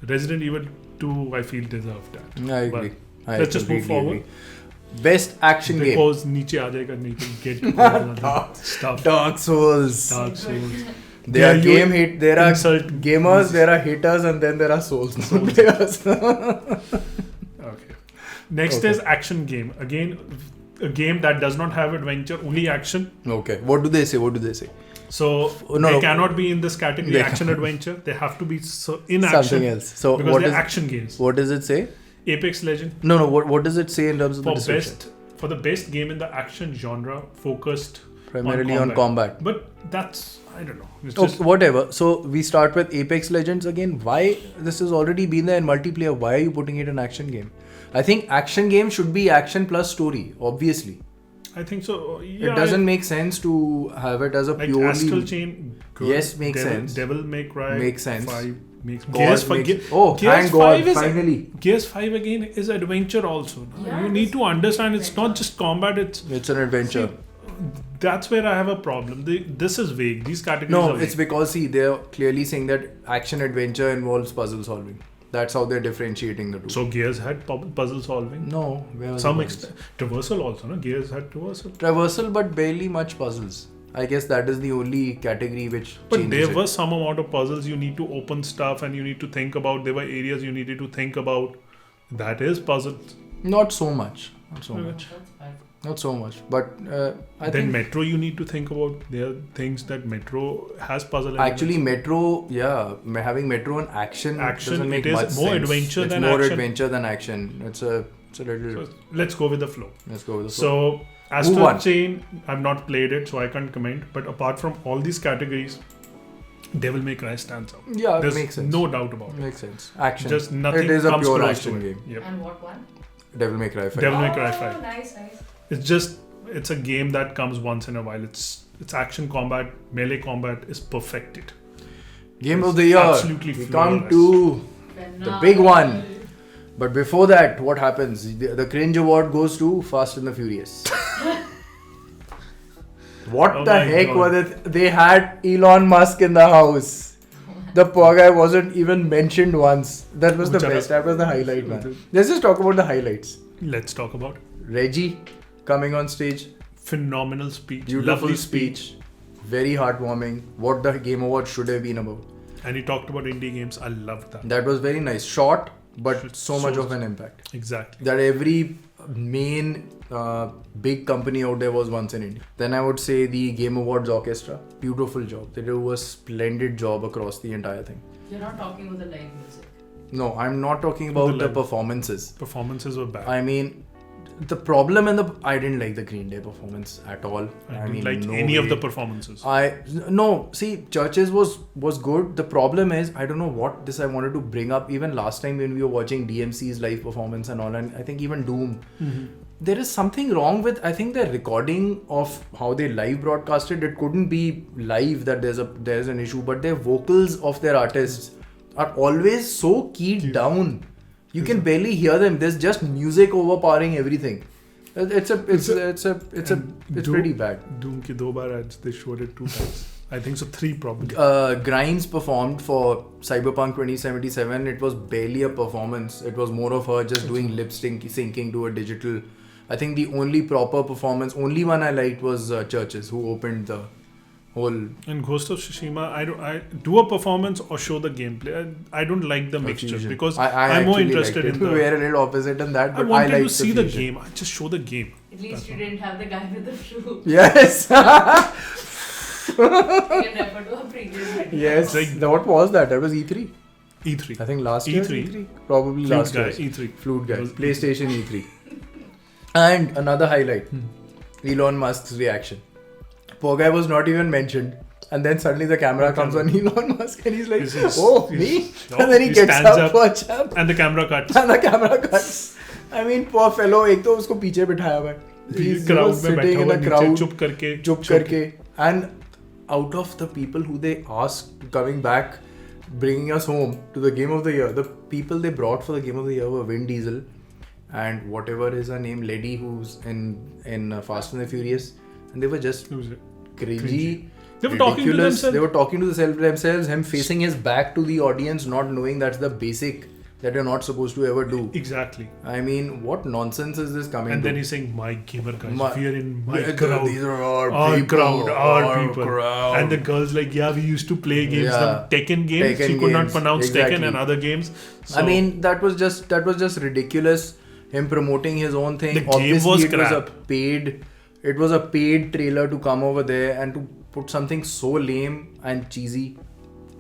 Resident Evil 2 I feel deserved that. I agree. I let's just move completely forward. agree. Best action game. Because नीचे आ जाएगा नहीं तो get stuff. Dark Souls. Dark Souls. There are Yeah, you there are insult gamers, there are haters, and then there are Souls players. Okay. Next is action game. Again, a game that does not have adventure, only action. Okay. What do they say? So no, they no. cannot be in this category They action adventure. They have to be in action. Something else. So Because what they're is action games. what does it say? Apex Legend No. What does it say in terms of the description? for the best game in the action genre focused Primarily on combat. But that's I don't know. It's Okay, just whatever. So we start with Apex Legends again. Why this has already been there in multiplayer? Why are you putting it in action game? I think action game should be action plus story. Obviously, I think so. Yeah, it doesn't make sense to have it as a like purely. Astral Chain. Good. Yes, makes sense. Devil May Cry. Makes sense. 5 makes God Gears 5. makes- oh, Gears thank God! 5 is Finally, Gears 5 again is adventure also. No? Yeah, You it need is to understand it's not adventure. just combat. it's an adventure. That's where I have a problem. This is vague. These categories No, are vague. it's because they're clearly saying that action adventure involves puzzle solving. That's how they're differentiating the two. So Gears had puzzle solving. No, where was Some the extent. Traversal also, no? Gears had traversal. traversal, but barely much puzzles. I guess that is the only category which But changes there it. was some amount of puzzles you need to open stuff and you need to think about. There were areas you needed to think about. That is puzzles. Not so much. Not so Okay. much. That's fine. Not so much. But I Then think Metro you need to think about. There are things that Metro has puzzle actually elements. Metro, having Metro and action doesn't make it is much more sense. adventure It's than more action. adventure than action. It's a little. So let's go with the flow. Let's go with the flow. So Astral won? Chain, I've not played it, so I can't comment. But apart from all these categories, Devil May Cry stands out. Yeah, There's it makes sense. no doubt about it. Makes sense. Action. Just nothing It is a comes pure close action to it. game. Yep. And what one? Devil May Cry 5. Devil May Cry 5. Oh, nice. It's a game that comes once in a while. It's action combat, melee combat is perfected. Game of the year. Absolutely We come flawless. to the big one. But before that, what happens? The cringe award goes to Fast and the Furious. What Oh the my heck God. was it? They had Elon Musk in the house. The poor guy wasn't even mentioned once. That was the Shut best. up. That was the highlight, man. Let's just talk about the highlights. Let's talk about Reggie coming on stage. phenomenal speech, Beautiful lovely speech. Very heartwarming. What the Game Award should have been about. and he talked about indie games. I loved that. That was very nice. Short, but so much So- of an impact. Exactly. That every main big company out there was once in India. Then I would say the Game Awards Orchestra. Beautiful job. They do a splendid job across the entire thing. You're not talking about the live music. No, I'm not talking about the live- performances. Performances were bad. I mean, the problem I didn't like the Green Day performance at all. I didn't mean, like no any of way. the performances. See, Churches was good. The problem is, I don't know what this I wanted to bring up even last time when we were watching DMC's live performance and all, and I think even Doom. Mm-hmm. There is something wrong with, I think, the recording of how they live broadcasted. It couldn't be live that there's an issue, but their vocals of their artists are always so keyed down. You can barely hear them. There's just music overpowering everything. It's pretty bad. Doom ki do baar ads, they showed it 2 times. I think so, 3 probably. Grimes performed for Cyberpunk 2077. It was barely a performance. It was more of her just doing lip syncing to a digital. I think the only proper performance, only one I liked was Churches, who opened the whole. In Ghost of Tsushima, I do a performance or show the gameplay. I don't like the mixture fusion. because I I'm more actually interested liked in it. the. We're a little opposite in that, I but I wanted like to see the fusion. game. I just show the game. At least you didn't have the guy with the flute. Yes. You can refer to a previous video. Yes. Like- What was that? That was E3. E3. I think last year. E3. Probably Flute last guy, year. E3. Flute guy. It was PlayStation E3. And another highlight. Elon Musk's reaction. Poor guy was not even mentioned. And then suddenly the camera comes on Elon Musk and he's like, oh, me? And then he gets stands up, watch up. And the camera cuts. And the camera cuts. I mean, poor fellow, एक तो उसको पीछे बिठाया हुआ है. He's Crowd में बैठा sitting in हुआ a नीचे crowd, चुप करके. चुप करके. And out of the people who they asked coming back, bringing us home to the Game of the Year, the people they brought for the Game of the Year were Vin Diesel and whatever is her name, lady who's in Fast and the Furious, and they were just Who's it? cringy. They were talking to ridiculous. themselves. They were talking to themselves. Him facing his back to the audience, not knowing that's the basic that you're not supposed to ever do. Exactly. I mean, what nonsense is this coming? And to? then he's saying, "My gamer guys, My- we are in my Yeah, crowd, these are our our people, crowd, our our people." crowd. And the girls like, "Yeah, we used to play games, Yeah. the Tekken games. Tekken she could not games, pronounce exactly. Tekken and other games." So, I mean, that was just ridiculous. Him promoting his own thing. The game Obviously, was it was crap. it was a paid trailer to come over there and to put something so lame and cheesy.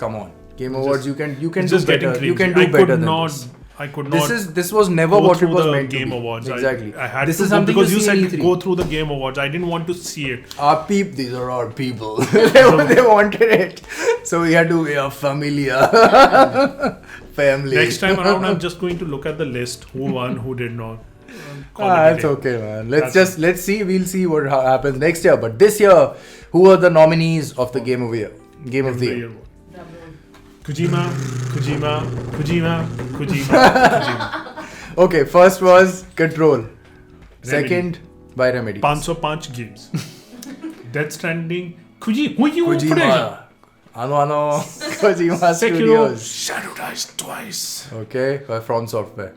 Come on, Game Awards. You can it's do just getting better. cringy. You can do I better could than not. this. I could not. This was never go what it through was the meant Game to be. Awards. Exactly. I had this to is go something because you you see in said E3. go through the Game Awards. I didn't want to see it. These are our people. they wanted it, so we had to be a familia family. Next time around, I'm just going to look at the list. Who won? Who did not? Call it a It's day. okay, man. Let's see. We'll see what happens next year. But this year, who are the nominees of the Game of the Year? Game of the Year. Kojima, Kojima, Kojima, Kojima. Okay, first was Control. Second by Remedy. 505 games. Death Stranding. Kojima. Ano Kojima Sekiro, Studios. Shadow Dice twice. Okay, From Software.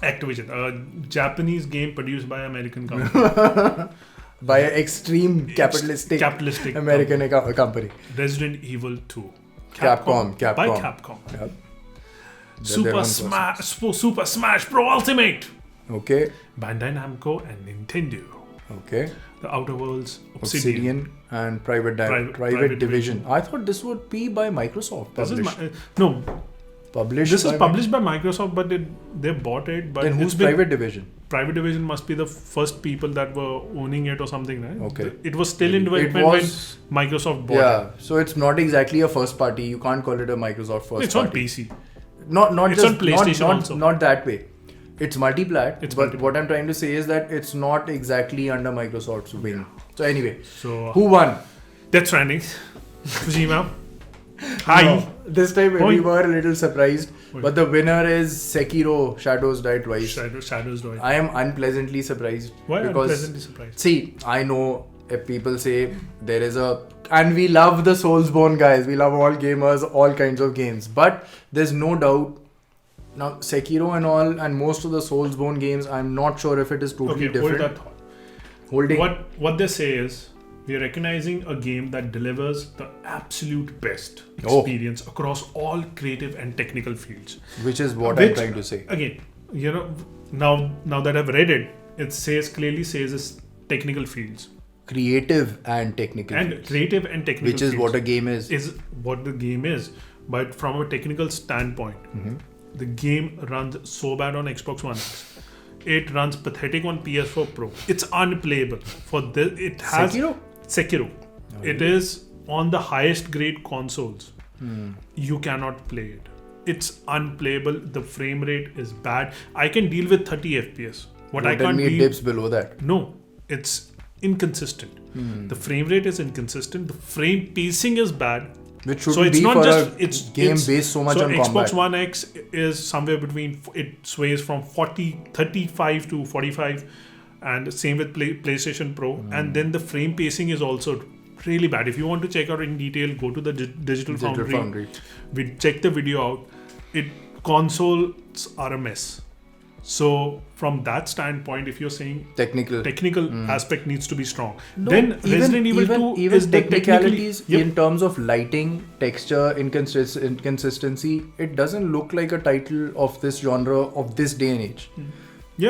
Activision, a Japanese game produced by American company. By an extreme capitalistic American company. Resident Evil 2. Capcom. By Capcom. Yep. Super Smash Bros. Ultimate. Okay. Bandai Namco and Nintendo. Okay. The Outer Worlds, Obsidian and Private Division. I thought this would be by Microsoft. This is published by Microsoft, but they bought it. But then who's Private Division? Private Division must be the first people that were owning it or something, right? Okay. It was still in development when Microsoft bought it. Yeah, so it's not exactly a first party. You can't call it a Microsoft first it's party. It's on PC. Not it's just on PlayStation also. Not that way. It's multi-plat. What I'm trying to say is that it's not exactly under Microsoft's wing. So anyway, who won? Death Stranding. Kojima. Hi. No, this time we were a little surprised, but the winner is Sekiro. Shadows Die Twice. Shadows Die. I am unpleasantly surprised. Why unpleasantly surprised? See, I know if people say there is and we love the Soulsborne guys. We love all gamers, all kinds of games, but there's no doubt. Now, Sekiro and all, and most of the Soulsborne games, I'm not sure if it is totally different. Hold that thought. What they say is, we're recognizing a game that delivers the absolute best experience across all creative and technical fields. Which is what I'm trying to say. Again, now that I've read it, it clearly says it's technical fields. Creative and technical fields. Creative and technical Which is fields what a game is. Is what the game is. But from a technical standpoint, the game runs so bad on Xbox One X. It runs pathetic on PS4 Pro. It's unplayable. Sekiro. It is on the highest grade consoles. You cannot play it. It's unplayable. The frame rate is bad. I can deal with 30 FPS. Dips below that. No, it's inconsistent. The frame rate is inconsistent. The frame pacing is bad. Which should be for a game based so much on Xbox combat. One X is somewhere between, it sways from 35 to 45, and same with PlayStation Pro. And then the frame pacing is also really bad. If you want to check out in detail, go to the Digital Foundry. We check the video out. Consoles are a mess. So from that standpoint, if you're saying technical aspect needs to be strong, then Resident Evil 2 is the technicalities in terms of lighting, texture, inconsistency. It doesn't look like a title of this genre of this day and age.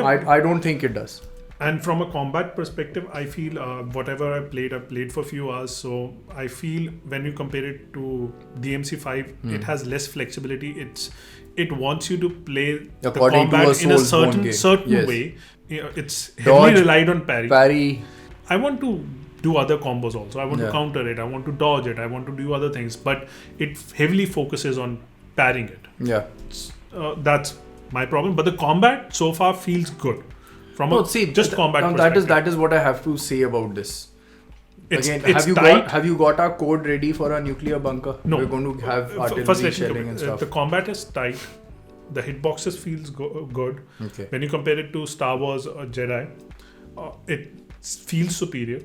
I don't think it does. And from a combat perspective, I feel whatever I played for a few hours. So I feel when you compare it to DMC5, it has less flexibility. It wants you to play the combat in a certain way. It's heavily relied on parry. I want to do other combos also. I want to counter it. I want to dodge it. I want to do other things. But it heavily focuses on parrying it. Yeah. That's my problem. But the combat so far feels good. Combat perspective. That is what I have to say about this. Have you got our code ready for a nuclear bunker? No. We're going to have artillery shelling and stuff. The combat is tight. The hitboxes feels good. Okay. When you compare it to Star Wars or Jedi, it feels superior.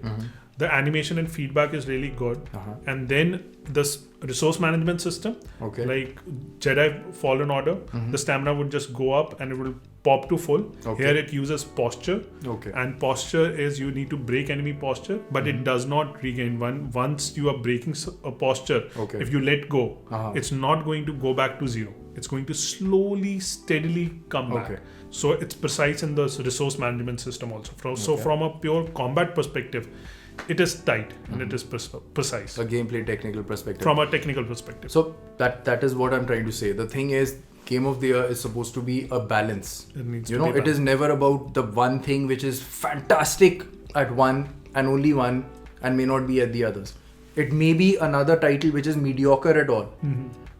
The animation and feedback is really good. And then this resource management system, like Jedi Fallen Order, the stamina would just go up and it will pop to full. Here it uses posture, and posture is you need to break enemy posture, but it does not regain once you are breaking a posture. If you let go, it's not going to go back to zero. It's going to slowly, steadily come back. So it's precise in the resource management system also. So from a pure combat perspective, it is tight and it is precise. A gameplay technical perspective. From a technical perspective. So that is what I'm trying to say. The thing is, Game of the Year is supposed to be a balance. It needs to be it is never about the one thing which is fantastic at one and only one and may not be at the others. It may be another title which is mediocre at all.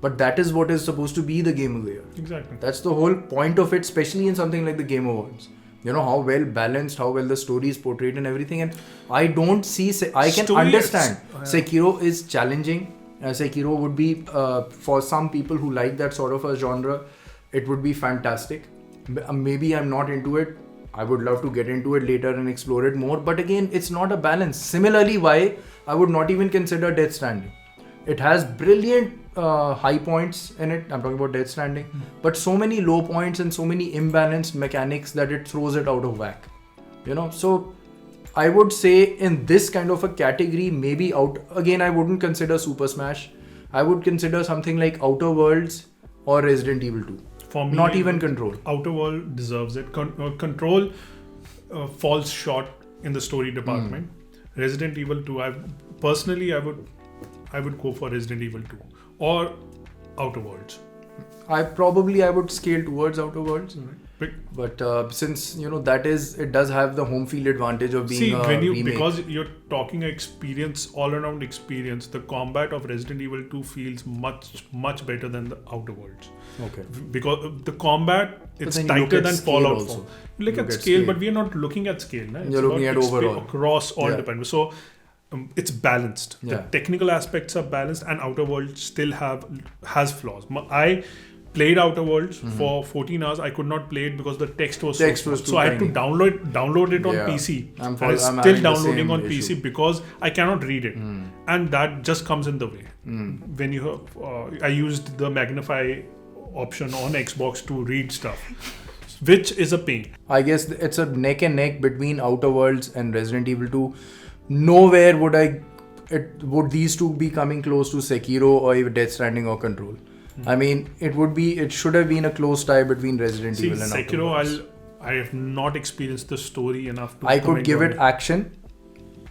But that is what is supposed to be the Game of the Year. Exactly. That's the whole point of it, especially in something like the Game Awards. How well balanced, how well the story is portrayed and everything. And I don't see... I can understand. Sekiro is challenging. Sekiro would be, for some people who like that sort of a genre, it would be fantastic. Maybe I'm not into it. I would love to get into it later and explore it more. But again, it's not a balance. Similarly, why I would not even consider Death Stranding. it has brilliant high points in it. I'm talking about Death Stranding, but so many low points and so many imbalanced mechanics that it throws it out of whack. So I would say in this kind of a category, maybe again, I wouldn't consider Super Smash. I would consider something like Outer Worlds or Resident Evil 2. For me, not even Control. Outer World deserves it. Control falls short in the story department. Resident Evil 2, I would go for Resident Evil 2 or Outer Worlds. I would scale towards Outer Worlds. But since it does have the home field advantage of being remake. Because you're talking experience, all-around experience, the combat of Resident Evil 2 feels much better than the Outer Worlds. Okay. Because the combat, it's tighter than Fallout 4. You look at scale, but we are not looking at scale. You're looking at overall. Across all departments. So it's balanced. Yeah. The technical aspects are balanced, and Outer Worlds still has flaws. I played Outer Worlds for 14 hours. I could not play it because the text was so small. So I had to download it on PC. I'm still downloading on PC because I cannot read it, and that just comes in the way. When you have, I used the magnify option on Xbox to read stuff, which is a pain. I guess it's a neck and neck between Outer Worlds and Resident Evil 2. Nowhere would these two be coming close to Sekiro or even Death Stranding or Control. I mean, it should have been a close tie between Resident Evil and Sekiro. Outer Worlds. I have not experienced the story enough to I could give it action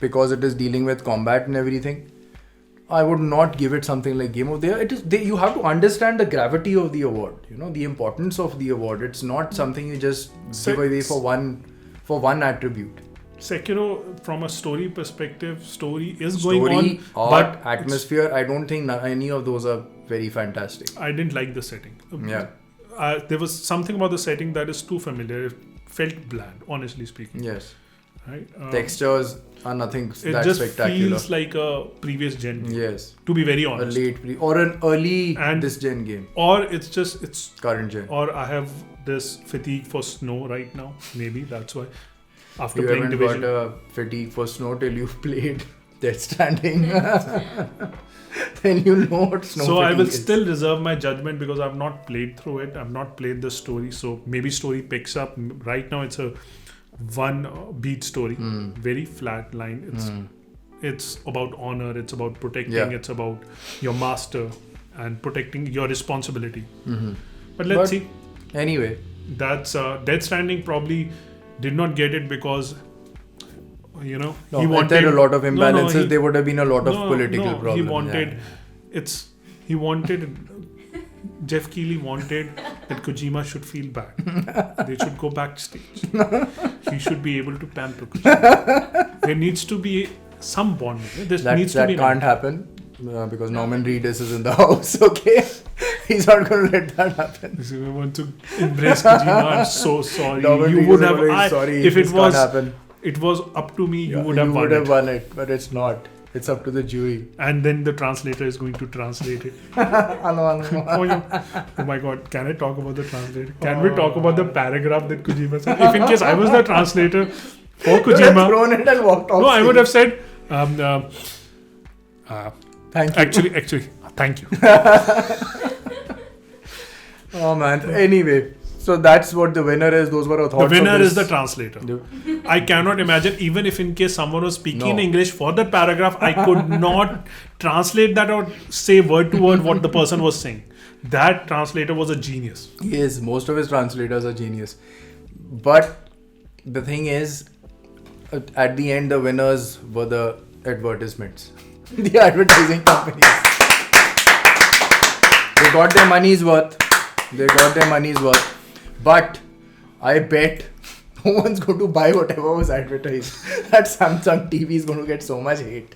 because it is dealing with combat and everything. I would not give it something like Game of the Year. You have to understand the gravity of the award, the importance of the award. It's not something you just give away for one attribute. Sekiro, from a story perspective, story is going on, but atmosphere, I don't think any of those are very fantastic. I didn't like the setting. Yeah. There was something about the setting that is too familiar. It felt bland, honestly speaking. Yes. Right. Textures are nothing that spectacular. It just feels like a previous gen game. Yes. To be very honest. Or an early this gen game. Or it's current gen. Or I have this fatigue for snow right now. Maybe that's why. After you playing haven't Division. got a fatigue for snow till you've played Death Stranding. Then you'll know what snow So I will is. still reserve my judgment because I've not played through it. I've not played the story. So maybe story picks up. Right now it's a one beat story. Very flat line. It's about honor. It's about protecting. Yeah. It's about your master and protecting your responsibility. But let's see. Anyway. That's Death Stranding probably did not get it because he wanted there a lot of imbalances. There would have been a lot of political problems. He wanted Jeff Keighley wanted that Kojima should feel bad. They should go backstage. He should be able to pamper Kojima. There needs to be some bond. That can't happen because Norman Reedus is in the house. Okay, he's not going to let that happen. If you want to embrace Kojima, I'm so sorry. Norman You would have. Sorry if it was up to me, you would have won it, but it's not. It's up to the jury. And then the translator is going to translate it. Oh my god, can I talk about the translator? Can we talk about the paragraph that Kojima said? If in case I was the translator for Kojima, thrown it and walked off. No, I would have said, thank you. Actually, thank you. Oh man. Anyway. So that's what the winner is. Those were our thoughts. The winner is the translator. I cannot imagine, even if in case someone was speaking in English for that paragraph, I could not translate that or say word to word what the person was saying. That translator was a genius. Yes, most of his translators are genius. But the thing is, at the end, the winners were the advertisements. The advertising companies. They got their money's worth. But I bet no one's going to buy whatever was advertised. That Samsung TV is going to get so much hate.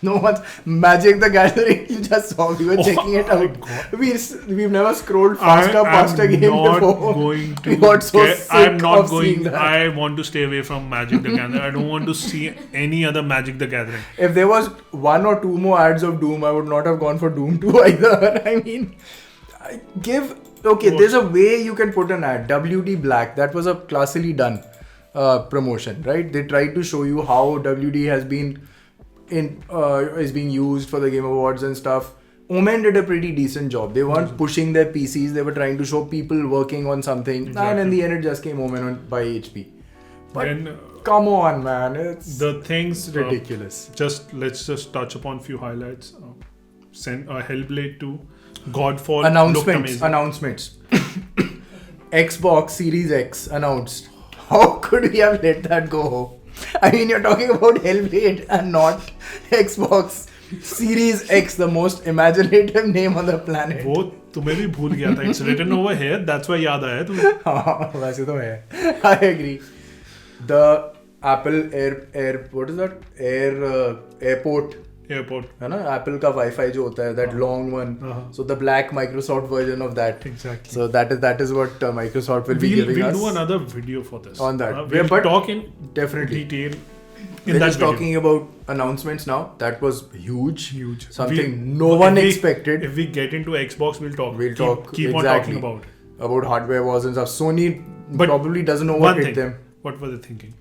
No one's Magic the Gathering. You just saw. We were checking it out. We've never scrolled past a game before. We got so sick of seeing that. I want to stay away from Magic the Gathering. I don't want to see any other Magic the Gathering. If there was one or two more ads of Doom, I would not have gone for Doom 2 either. I mean, there's a way you can put an ad. WD Black, that was a classily done promotion, right? They tried to show you how WD has been is being used for the Game Awards and stuff. Omen did a pretty decent job. They weren't pushing their PCs. They were trying to show people working on something. Exactly. And in the end, it just came Omen by HP. But Then, come on, man. It's the things ridiculous. Let's just touch upon few highlights. Hellblade 2, Godfall Announcements. Xbox Series X announced. How could we have let that go? I mean, you're talking about Hellblade and not Xbox Series X, the most imaginative name on the planet. वो तुम्हें भी भूल गया था. It's written over here. That's why याद आया तुम्हें. हाँ, वैसे तो है. I agree. The Apple what is that? Airport. है ना? Apple का Wi-Fi जो होता है, that long one. So the black Microsoft version of that. Exactly. So that is what Microsoft will be giving us. We'll do another video for this. On that. We'll talk in definitely detail. We're just talking about announcements now. That was huge. Something no one expected. If we get into Xbox, we'll talk. Keep exactly on talking about hardware wars and stuff. Sony probably doesn't know what hit them. What were they thinking?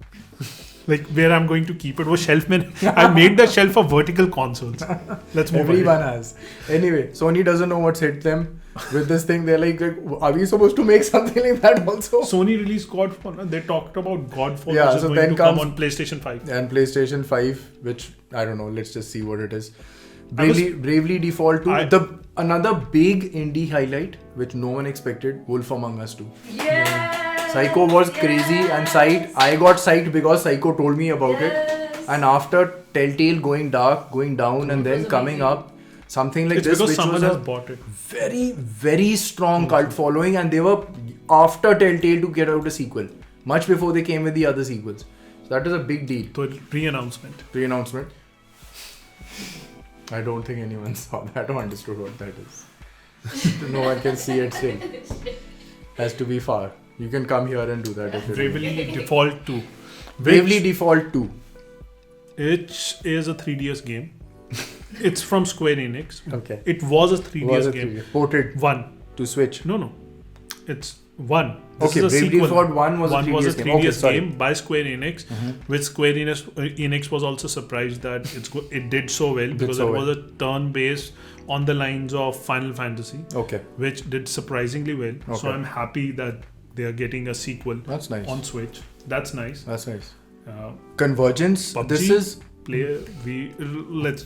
Like where I'm going to keep it was shelf man. I made the shelf for vertical consoles. Let's move on. Everyone has. Anyway, Sony doesn't know what's hit them with this thing. They're like, are we supposed to make something like that also? Sony released Godfall. They talked about Godfall, yeah, which is so going to come on PlayStation 5. And PlayStation 5, which I don't know. Let's just see what it is. Bravely Default 2. Another big indie highlight, which no one expected. Wolf Among Us 2. Yeah. Psycho was crazy and I got psyched because Psycho told me about it. And after Telltale going down and then coming up, something like this, which was has bought it. Very, very strong cult following, and they were after Telltale to get out a sequel, much before they came with the other sequels. So that is a big deal. So pre-announcement. I don't think anyone saw that or understood what that is. No one can see it still. Has to be far. You can come here and do that if you Bravely Default 2. Bravely Default 2. It is a 3DS game. It's from Square Enix. Okay. It was a 3DS game. Ported 1 to Switch. No. It's 1. Okay, Bravely Default 1 was a 3DS game by Square Enix, which Square Enix was also surprised that it did so well because it was a turn-based on the lines of Final Fantasy, which did surprisingly well. Okay. So I'm happy that they are getting a sequel. That's nice. On Switch. That's nice. Convergence. PUBG, this is let's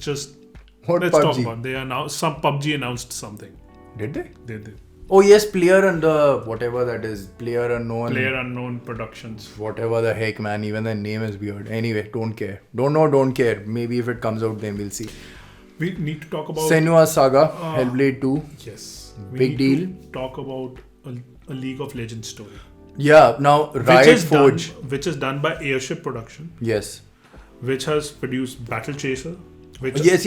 talk about. They announced PUBG announced something. Did they? They did. Oh yes, Player whatever that is, Player Unknown Productions. Whatever the heck, man. Even the name is weird. Anyway, don't care. Don't care. Maybe if it comes out, then we'll see. We need to talk about Senua Saga, Hellblade 2. Yes. Big deal. Talk about a League of Legends story. Yeah, now Riot Forge. Which is done by Airship Production. Yes. Which has produced Battle Chaser. Yes.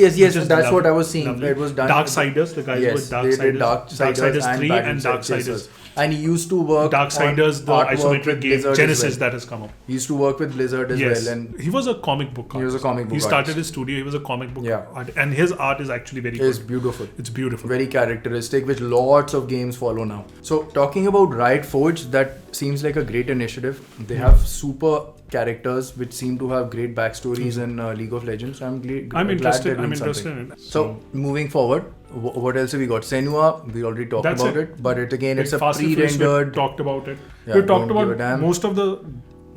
That's what I was seeing. Lovely. It was done. Darksiders, the guys with Darksiders 3 and Darksiders. And he used to work Darksiders, the isometric game Genesis that has come up. He used to work with Blizzard as well. And he was a comic book artist. He started his studio. He was a comic book artist. And his art is actually very good. It's beautiful. It's beautiful. Very characteristic, which lots of games follow now. So talking about Riot Forge, that seems like a great initiative. They have super characters which seem to have great backstories in League of Legends. I'm interested in it. So moving forward, what else have we got? Senua, we already talked about it, but it's a pre-rendered. We talked about it. Yeah, we talked about most of the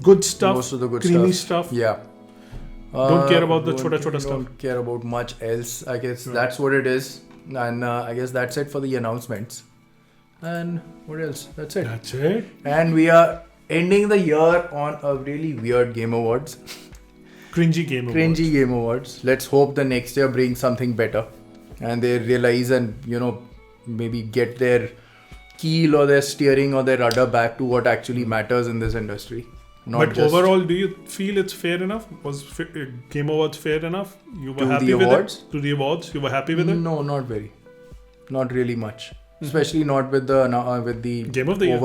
good stuff, creamy stuff. Yeah. Don't care about the chota stuff. Don't care about much else. I guess that's what it is, and I guess that's it for the announcements. And what else? That's it. And we are ending the year on a really weird Game Awards. Cringy Game Awards. Let's hope the next year brings something better. And they realize and, maybe get their keel or their steering or their rudder back to what actually matters in this industry. But overall, do you feel it's fair enough? Was Game Awards fair enough? You were happy with it? To the awards? You were happy with it? No, not very. Not really much. Especially not with the Game of the Year.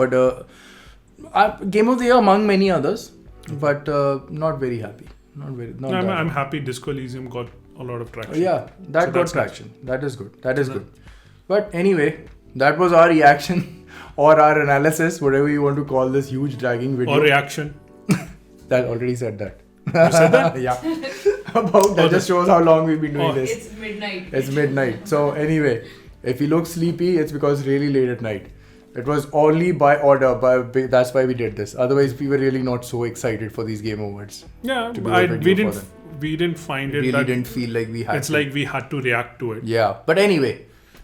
Game of the Year among many others, but not very happy. I'm happy Disco Elysium got a lot of traction. Yeah, that got traction. That is good. Good. But anyway, that was our reaction or our analysis, whatever you want to call this huge dragging video. Or reaction. That already said that. You said that? Yeah. about that. Just shows how long we've been doing this. It's midnight. It's midnight. So anyway, if you look sleepy, it's because really late at night. It was only by order, that's why we did this. Otherwise, we were really not so excited for these Game Awards. Yeah, to do a video for them. we didn't find it. Really that didn't feel like we had. It's to. like we had to react to it. Yeah, but anyway.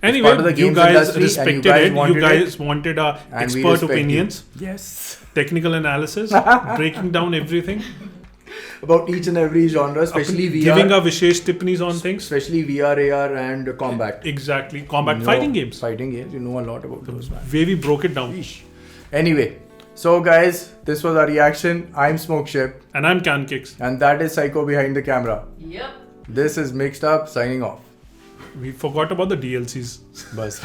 Anyway, part of the you games guys industry, respected and you guys wanted our and we expert respect opinions, you. Yes. technical analysis, breaking down everything, about each and every genre, especially VR. giving our vishesh tipnis on things. Especially VR, AR, and combat. Exactly, combat You know, fighting games. Fighting games, you know a lot about those, man. Where we broke it down. Anyway, so guys, this was our reaction. I'm Smokeship, And I'm Can Kicks. and that is Psycho behind the camera. Yep. This is Mixed Up, signing off. We forgot about the DLCs. Bus.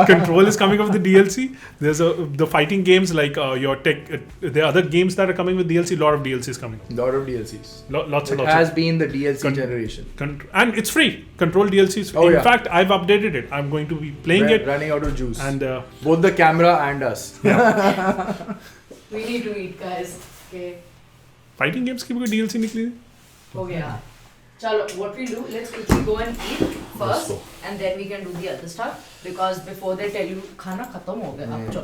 Control is coming up with the DLC. There's the fighting games like your tech. There are other games that are coming with DLC. Lot of DLCs coming. Lot of DLCs. Lots and It lots. has been the DLC generation. And it's free. Control DLC is free. Oh, In yeah. fact, I've updated it. I'm going to be playing it. Running out of juice. And both the camera and us. We need to eat, guys. Okay. fighting games की भी कोई DLC निकली? हो गया. Chalo, what we'll do, let's quickly go and eat first, go. and then we can do the other stuff. Because before they tell you, खाना खत्म हो गया. अब चलो